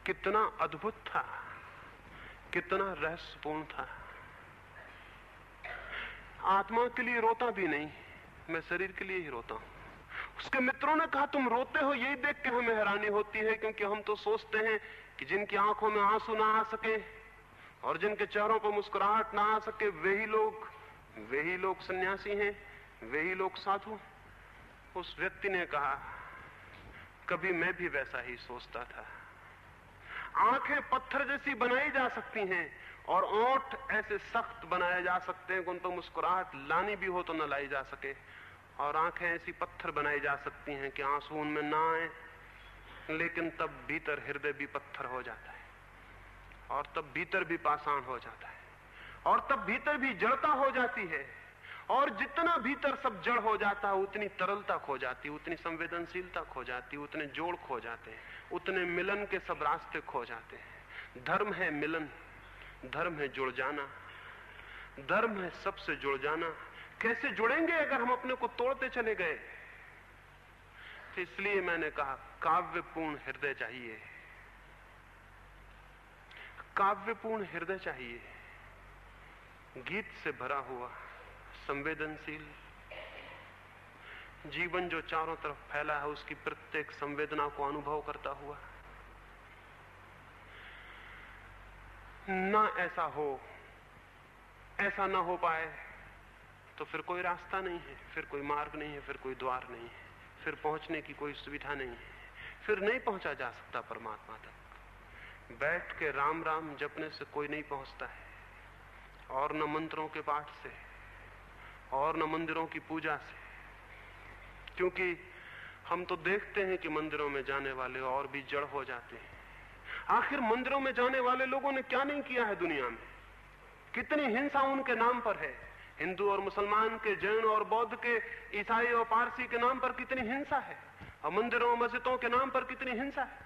कितना अद्भुत था, कितना रहस्यपूर्ण था। आत्मा के लिए रोता भी नहीं, मैं शरीर के लिए ही रोता हूं। उसके मित्रों ने कहा तुम रोते हो, यही देख के हमें हैरानी होती है, क्योंकि हम तो सोचते हैं कि जिनकी आंखों में आंसू ना आ सके और जिनके चेहरों पर मुस्कुराहट ना आ सके, वही लोग सन्यासी हैं, वही लोग साधु। उस व्यक्ति ने कहा कभी मैं भी वैसा ही सोचता था। आंखें पत्थर जैसी बनाई जा सकती हैं और ओंठ ऐसे सख्त बनाए जा सकते हैं कि उन पर मुस्कुराहट लानी भी हो तो न लाई जा सके, और आंखें ऐसी पत्थर बनाई जा सकती हैं कि आंसू उनमें ना आए, लेकिन तब भीतर हृदय भी पत्थर हो जाता है और तब भीतर भी पाषाण हो जाता है और तब भीतर भी जड़ता हो जाती है और जितना भीतर सब जड़ हो जाता है, उतनी तरलता खो जाती, उतनी संवेदनशीलता खो जाती, उतने जोड़ खो जाते हैं, उतने मिलन के सब रास्ते खो जाते हैं। धर्म है मिलन, धर्म है जुड़ जाना, धर्म है सबसे जुड़ जाना। कैसे जुड़ेंगे अगर हम अपने को तोड़ते चले गए? तो इसलिए मैंने कहा काव्यपूर्ण हृदय चाहिए, काव्यपूर्ण हृदय चाहिए, गीत से भरा हुआ, संवेदनशील जीवन जो चारों तरफ फैला है, उसकी प्रत्येक संवेदना को अनुभव करता हुआ। ना ऐसा हो, ऐसा ना हो पाए तो फिर कोई रास्ता नहीं है, फिर कोई मार्ग नहीं है, फिर कोई द्वार नहीं है, फिर पहुंचने की कोई सुविधा नहीं है, फिर नहीं पहुंचा जा सकता परमात्मा तक। बैठ के राम राम जपने से कोई नहीं पहुंचता है, और न मंत्रों के पाठ से, और न मंदिरों की पूजा से। क्योंकि हम तो देखते हैं कि मंदिरों में जाने वाले और भी जड़ हो जाते हैं। आखिर मंदिरों में जाने वाले लोगों ने क्या नहीं किया है दुनिया में? कितनी हिंसा उनके नाम पर है। हिंदू और मुसलमान के, जैन और बौद्ध के, ईसाई और पारसी के नाम पर कितनी हिंसा है, और मंदिरों और मस्जिदों के नाम पर कितनी हिंसा है,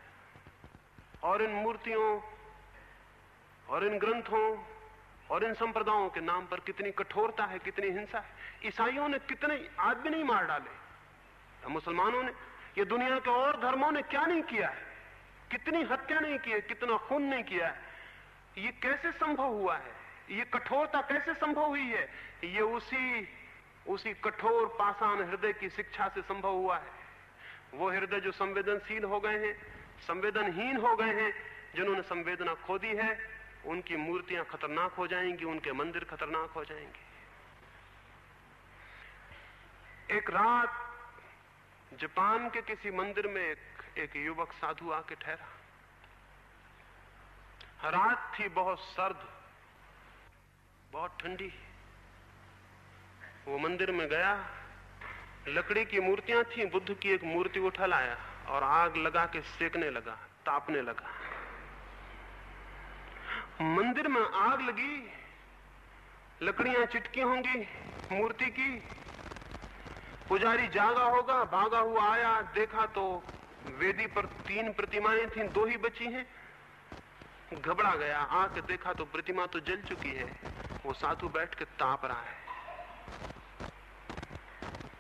और इन मूर्तियों और इन ग्रंथों और इन संप्रदायों के नाम पर कितनी कठोरता है, कितनी हिंसा है। ईसाइयों ने कितने आदमी नहीं मार डाले, मुसलमानों ने, ये दुनिया के और धर्मों ने क्या नहीं किया है, कितनी हत्या नहीं की है, कितना खून नहीं किया है। ये कैसे संभव हुआ है? ये कठोरता कैसे संभव हुई है? ये उसी कठोर पाषाण हृदय की शिक्षा से संभव हुआ है। वो हृदय जो संवेदनशील हो गए हैं, संवेदनहीन हो गए हैं, जिन्होंने संवेदना खो दी है, उनकी मूर्तियां खतरनाक हो जाएंगी, उनके मंदिर खतरनाक हो जाएंगे। एक रात जापान के किसी मंदिर में एक युवक साधु आके ठहरा। रात थी बहुत सर्द, बहुत ठंडी। वो मंदिर में गया, लकड़ी की मूर्तियां थी, बुद्ध की एक मूर्ति उठा लाया और आग लगा के सेकने लगा, तापने लगा। मंदिर में आग लगी, लकड़ियां चिटकी होंगी मूर्ति की। पुजारी जागा होगा, भागा हुआ आया, देखा तो वेदी पर 3 प्रतिमाएं थीं, 2 ही बची हैं। घबरा गया, आके देखा तो प्रतिमा तो जल चुकी है, वो साधु बैठ के ताप रहा है।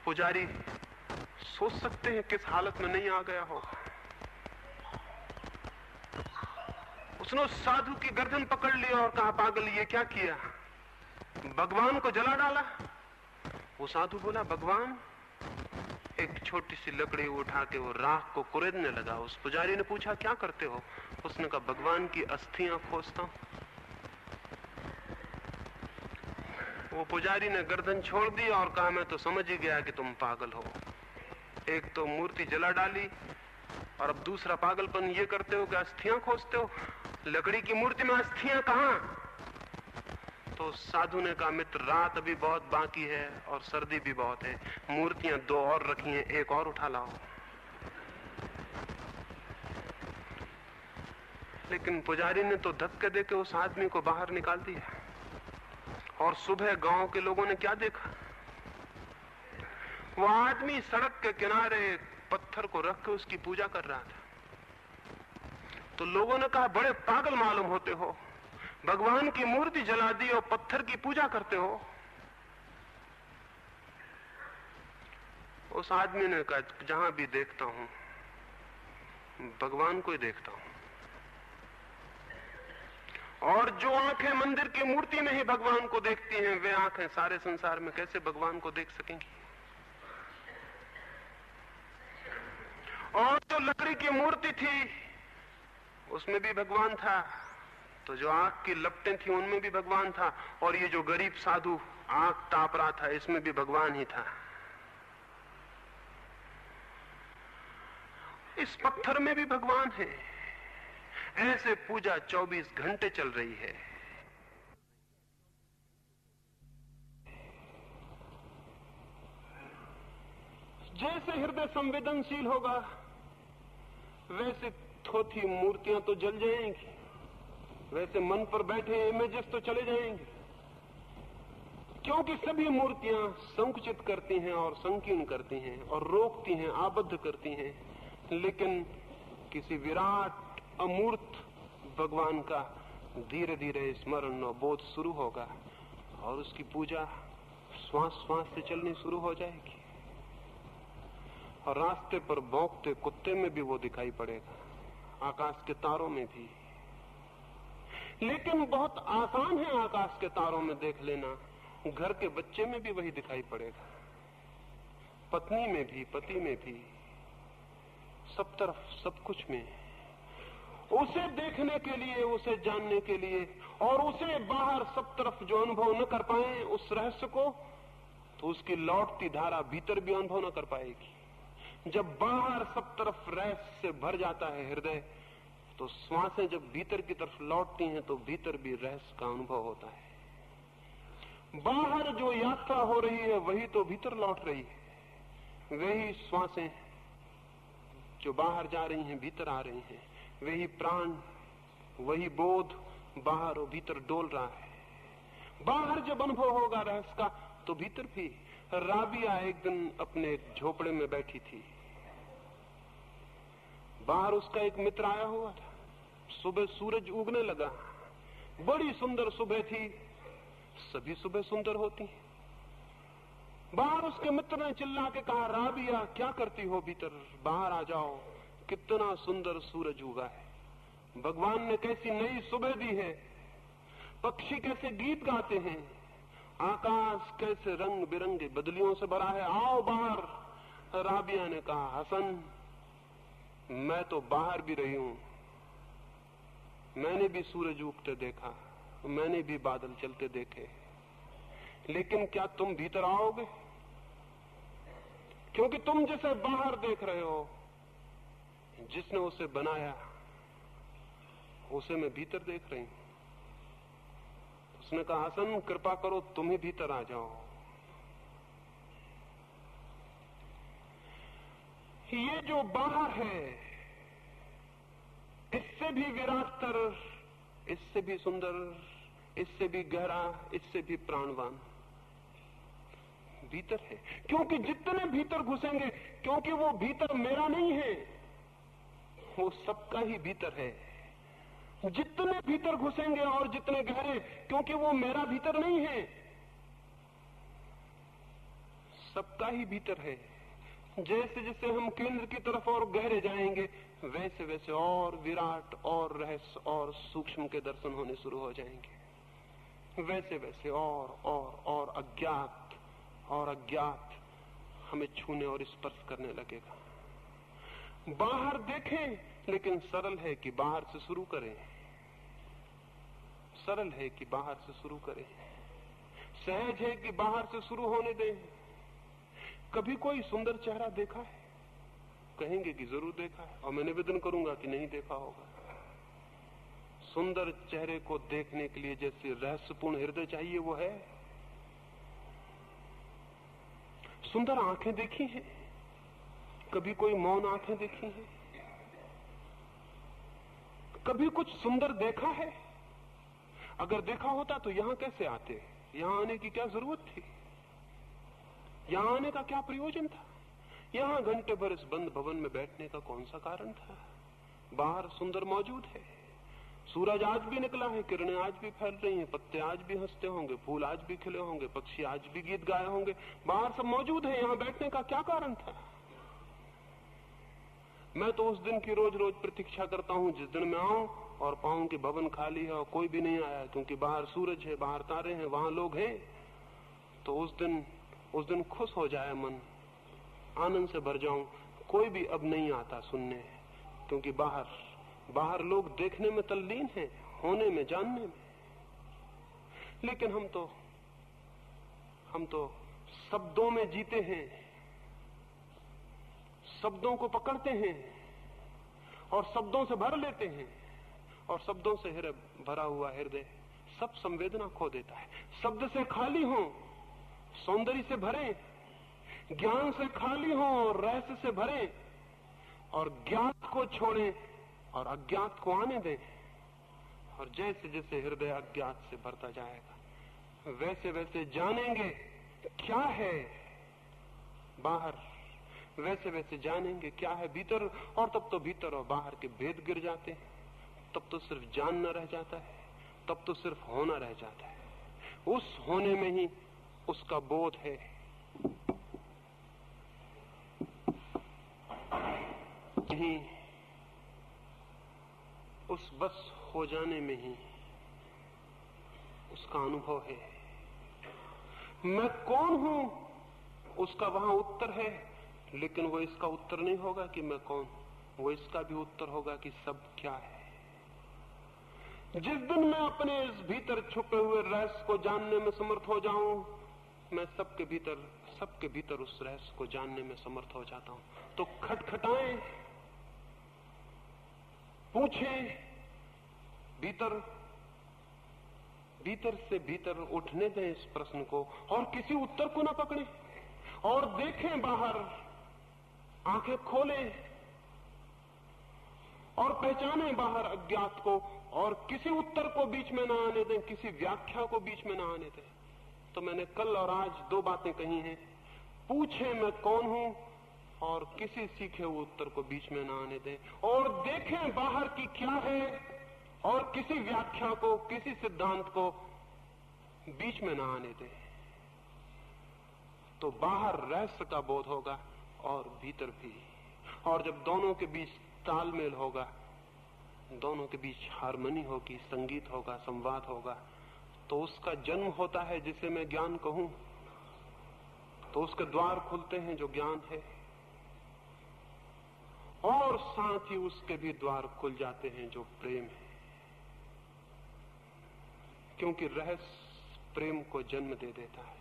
पुजारी सोच सकते हैं किस हालत में नहीं आ गया होगा। उसने उस साधु की गर्दन पकड़ ली और कहा, पागल ये क्या किया, भगवान को जला डाला? वो साधु बोला, भगवान? एक छोटी सी लकड़ी उठा के वो राख को कुरेदने लगा। उस पुजारी ने पूछा, क्या करते हो? उसने कहा, भगवान की अस्थियां खोजता हूं। वो पुजारी ने गर्दन छोड़ दी और कहा, मैं तो समझ ही गया कि तुम पागल हो। एक तो मूर्ति जला डाली और अब दूसरा पागलपन ये करते हो कि अस्थियां खोजते हो। लकड़ी की मूर्ति में अस्थियां कहां? तो साधु ने कहा, मित्र, रात अभी बहुत बाकी है और सर्दी भी बहुत है, मूर्तियां 2 और रखी हैं, एक और उठा लाओ। लेकिन पुजारी ने तो धक्के देके उस आदमी को बाहर निकाल दिया। और सुबह गांव के लोगों ने क्या देखा? वो आदमी सड़क के किनारे पत्थर को रख के उसकी पूजा कर रहा था। तो लोगों ने कहा, बड़े पागल मालूम होते हो, भगवान की मूर्ति जला दी और पत्थर की पूजा करते हो। उस आदमी ने कहा, जहां भी देखता हूं भगवान को ही देखता हूं, और जो आंखें मंदिर की मूर्ति में ही भगवान को देखती हैं, वे आंखें सारे संसार में कैसे भगवान को देख सकेंगी? और जो लकड़ी की मूर्ति थी उसमें भी भगवान था, तो जो आग की लपटें थी उनमें भी भगवान था, और ये जो गरीब साधु आग ताप रहा था इसमें भी भगवान ही था। इस पत्थर में भी भगवान है। ऐसे पूजा 24 घंटे चल रही है। जैसे हृदय संवेदनशील होगा वैसे थोथी मूर्तियां तो जल जाएंगी, वैसे मन पर बैठे इमेजेस तो चले जाएंगे। क्योंकि सभी मूर्तियां संकुचित करती हैं और संकीर्ण करती हैं और रोकती हैं, आबद्ध करती हैं, लेकिन किसी विराट अमूर्त भगवान का धीरे धीरे स्मरण और बोध शुरू होगा और उसकी पूजा श्वास श्वास से चलनी शुरू हो जाएगी और रास्ते पर भौंकते कुत्ते में भी वो दिखाई पड़ेगा, आकाश के तारों में भी। लेकिन बहुत आसान है आकाश के तारों में देख लेना, घर के बच्चे में भी वही दिखाई पड़ेगा, पत्नी में भी, पति में भी, सब तरफ, सब कुछ में। उसे देखने के लिए, उसे जानने के लिए और उसे बाहर सब तरफ जो अनुभव न कर पाए उस रहस्य को, तो उसकी लौटती धारा भीतर भी अनुभव न कर पाएगी। जब बाहर सब तरफ रहस्य से भर जाता है हृदय, तो श्वासें जब भीतर की तरफ लौटती हैं तो भीतर भी रहस्य का अनुभव होता है। बाहर जो यात्रा हो रही है वही तो भीतर लौट रही है, वही श्वासें जो बाहर जा रही हैं भीतर आ रही हैं, वही प्राण, वही बोध बाहर और भीतर डोल रहा है। बाहर जब अनुभव होगा रहस्य का तो भीतर भी। राबिया एक दिन अपने झोपड़े में बैठी थी, बाहर उसका एक मित्र आया हुआ था। सुबह सूरज उगने लगा, बड़ी सुंदर सुबह थी, सभी सुबह सुंदर होती। बाहर उसके मित्र ने चिल्ला के कहा, राबिया क्या करती हो भीतर, बाहर आ जाओ, कितना सुंदर सूरज उगा है, भगवान ने कैसी नई सुबह दी है, पक्षी कैसे गीत गाते हैं, आकाश कैसे रंग बिरंगे बदलियों से भरा है, आओ बाहर। राबिया ने कहा, हसन मैं तो बाहर भी रही हूं, मैंने भी सूरज उगते देखा, मैंने भी बादल चलते देखे, लेकिन क्या तुम भीतर आओगे? क्योंकि तुम जिसे बाहर देख रहे हो, जिसने उसे बनाया उसे मैं भीतर देख रही हूं। उसने कहा, हसन कृपा करो तुम ही भीतर आ जाओ। ये जो बाहर है इससे भी विराटतर, इससे भी सुंदर, इससे भी गहरा, इससे भी प्राणवान भीतर है। क्योंकि जितने भीतर घुसेंगे, क्योंकि वो भीतर मेरा नहीं है, वो सबका ही भीतर है। जितने भीतर घुसेंगे और जितने गहरे, क्योंकि वो मेरा भीतर नहीं है, सबका ही भीतर है। जैसे जैसे हम केंद्र की तरफ और गहरे जाएंगे, वैसे वैसे और विराट और रहस्य और सूक्ष्म के दर्शन होने शुरू हो जाएंगे। वैसे वैसे और अज्ञात और अज्ञात हमें छूने और स्पर्श करने लगेगा। बाहर देखें, लेकिन सरल है कि बाहर से शुरू करें, सरल है कि बाहर से शुरू करें, सहज है कि बाहर से शुरू होने दें। कभी कोई सुंदर चेहरा देखा है? कहेंगे कि जरूर देखा है, और मैं निवेदन करूंगा कि नहीं देखा होगा। सुंदर चेहरे को देखने के लिए जैसे रहस्यपूर्ण हृदय चाहिए वो है। सुंदर आंखें देखी हैं? कभी कोई मौन आंखें देखी हैं? कभी कुछ सुंदर देखा है? अगर देखा होता तो यहां कैसे आते? यहां आने की क्या जरूरत थी? यहां आने का क्या प्रयोजन था? यहां घंटे भर इस बंद भवन में बैठने का कौन सा कारण था? बाहर सुंदर मौजूद है, सूरज आज भी निकला है, किरणें आज भी फैल रही हैं, पत्ते आज भी हंसते होंगे, फूल आज भी खिले होंगे, पक्षी आज भी गीत गाए होंगे, बाहर सब मौजूद है, यहां बैठने का क्या कारण था? मैं तो उस दिन की रोज रोज प्रतीक्षा करता हूं जिस दिन मैं आऊं और पाऊं कि भवन खाली है और कोई भी नहीं आया, क्योंकि बाहर सूरज है, बाहर तारे हैं, वहां लोग हैं। तो उस दिन खुश हो जाए मन, आनंद से भर जाऊं। कोई भी अब नहीं आता सुनने, क्योंकि बाहर लोग देखने में तल्लीन हैं, होने में, जानने में। लेकिन हम तो शब्दों में जीते हैं, शब्दों को पकड़ते हैं और शब्दों से भर लेते हैं, और शब्दों से भरा हुआ हृदय सब संवेदना खो देता है। शब्द से खाली हो, सौंदर्य से भरे, ज्ञान से खाली हो और रहस्य से भरे, और ज्ञात को छोड़ें और अज्ञात को आने दें। और जैसे जैसे हृदय अज्ञात से भरता जाएगा, वैसे वैसे जानेंगे क्या है बाहर, वैसे वैसे जानेंगे क्या है भीतर, और तब तो भीतर और बाहर के भेद गिर जाते हैं। तब तो सिर्फ जानना रह जाता है, तब तो सिर्फ होना रह जाता है। उस होने में ही उसका बोध है। यही उस बस हो जाने में ही उसका अनुभव है। मैं कौन हूं उसका वहां उत्तर है, लेकिन वो इसका उत्तर नहीं होगा कि मैं कौन, वो इसका भी उत्तर होगा कि सब क्या है। जिस दिन मैं अपने इस भीतर छुपे हुए रहस्य को जानने में समर्थ हो जाऊं, मैं सबके भीतर उस रहस्य को जानने में समर्थ हो जाता हूं। तो खटखटाएं, पूछें, भीतर से भीतर उठने दें इस प्रश्न को, और किसी उत्तर को ना पकड़ें, और देखें बाहर, आंखें खोलें और पहचाने बाहर अज्ञात को, और किसी उत्तर को बीच में ना आने दें, किसी व्याख्या को बीच में ना आने दें। तो मैंने कल और आज दो बातें कही हैं। पूछे मैं कौन हूं, और किसी सीखे हुए उत्तर को बीच में ना आने दें, और देखें बाहर की क्या है, और किसी व्याख्या को, किसी सिद्धांत को बीच में ना आने दें। तो बाहर रहस्य का बोध होगा और भीतर भी। और जब दोनों के बीच तालमेल होगा, दोनों के बीच हार्मनी होगी, संगीत होगा, संवाद होगा, तो उसका जन्म होता है जिसे मैं ज्ञान कहूं। तो उसके द्वार खुलते हैं जो ज्ञान है, और साथ ही उसके भी द्वार खुल जाते हैं जो प्रेम है। क्योंकि रहस्य प्रेम को जन्म दे देता है,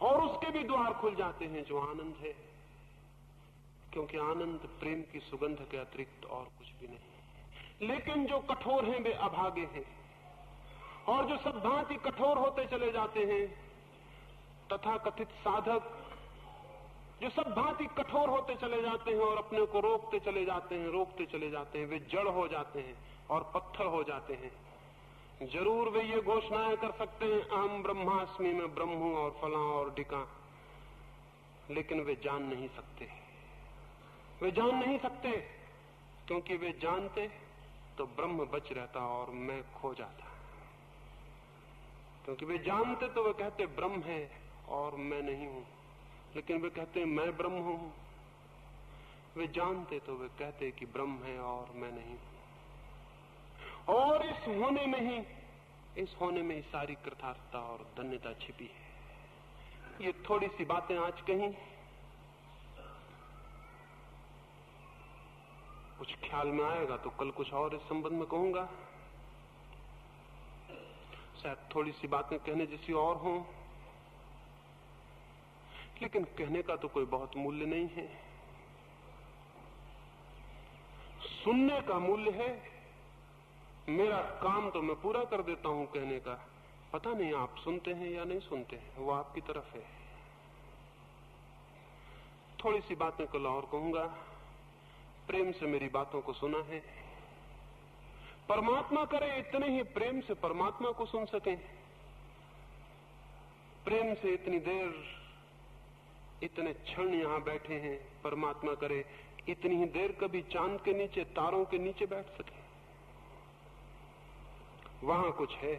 और उसके भी द्वार खुल जाते हैं जो आनंद है। क्योंकि आनंद प्रेम की सुगंध के अतिरिक्त और कुछ भी नहीं। लेकिन जो कठोर हैं वे अभागे हैं, और जो सब भांति कठोर होते चले जाते हैं, तथा कथित साधक जो सब भांति कठोर होते चले जाते हैं और अपने को रोकते चले जाते हैं, वे जड़ हो जाते हैं और पत्थर हो जाते हैं। जरूर वे ये घोषणाएं कर सकते हैं, अहम ब्रह्मास्मि, मैं ब्रह्म हूं और फलां और ढिकां, लेकिन वे जान नहीं सकते। वे जान नहीं सकते, क्योंकि वे जानते तो ब्रह्म बच रहता और मैं खो जाता। क्योंकि वे जानते तो वे कहते ब्रह्म है और मैं नहीं हूं, लेकिन वे कहते मैं ब्रह्म हूं। वे जानते तो वे कहते कि ब्रह्म है और मैं नहीं हूं। और इस होने में ही सारी कृतार्थता और धन्यता छिपी है। ये थोड़ी सी बातें आज कहीं, कुछ ख्याल में आएगा तो कल कुछ और इस संबंध में कहूंगा। शायद थोड़ी सी बातें कहने जैसी और हों, लेकिन कहने का तो कोई बहुत मूल्य नहीं है। सुनने का मूल्य है। मेरा काम तो मैं पूरा कर देता हूं कहने का, पता नहीं आप सुनते हैं या नहीं सुनते हैं, वो आपकी तरफ है। थोड़ी सी बातें कल और कहूंगा। प्रेम से मेरी बातों को सुना है। परमात्मा करे इतने ही प्रेम से परमात्मा को सुन सकें। प्रेम से इतनी देर, इतने क्षण यहां बैठे हैं, परमात्मा करे इतनी ही देर कभी चांद के नीचे, तारों के नीचे बैठ सके। वहां कुछ है,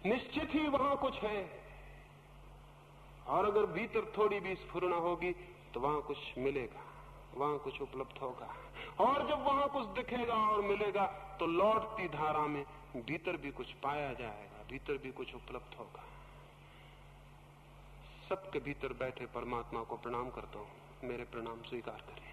निश्चित ही वहां कुछ है। और अगर भीतर थोड़ी भी स्फुरना होगी तो वहां कुछ मिलेगा, वहां कुछ उपलब्ध होगा। और जब वहां कुछ दिखेगा और मिलेगा तो लौटती धारा में भीतर भी कुछ पाया जाएगा, भीतर भी कुछ उपलब्ध होगा। सबके भीतर बैठे परमात्मा को प्रणाम करता हूं। मेरे प्रणाम स्वीकार करें।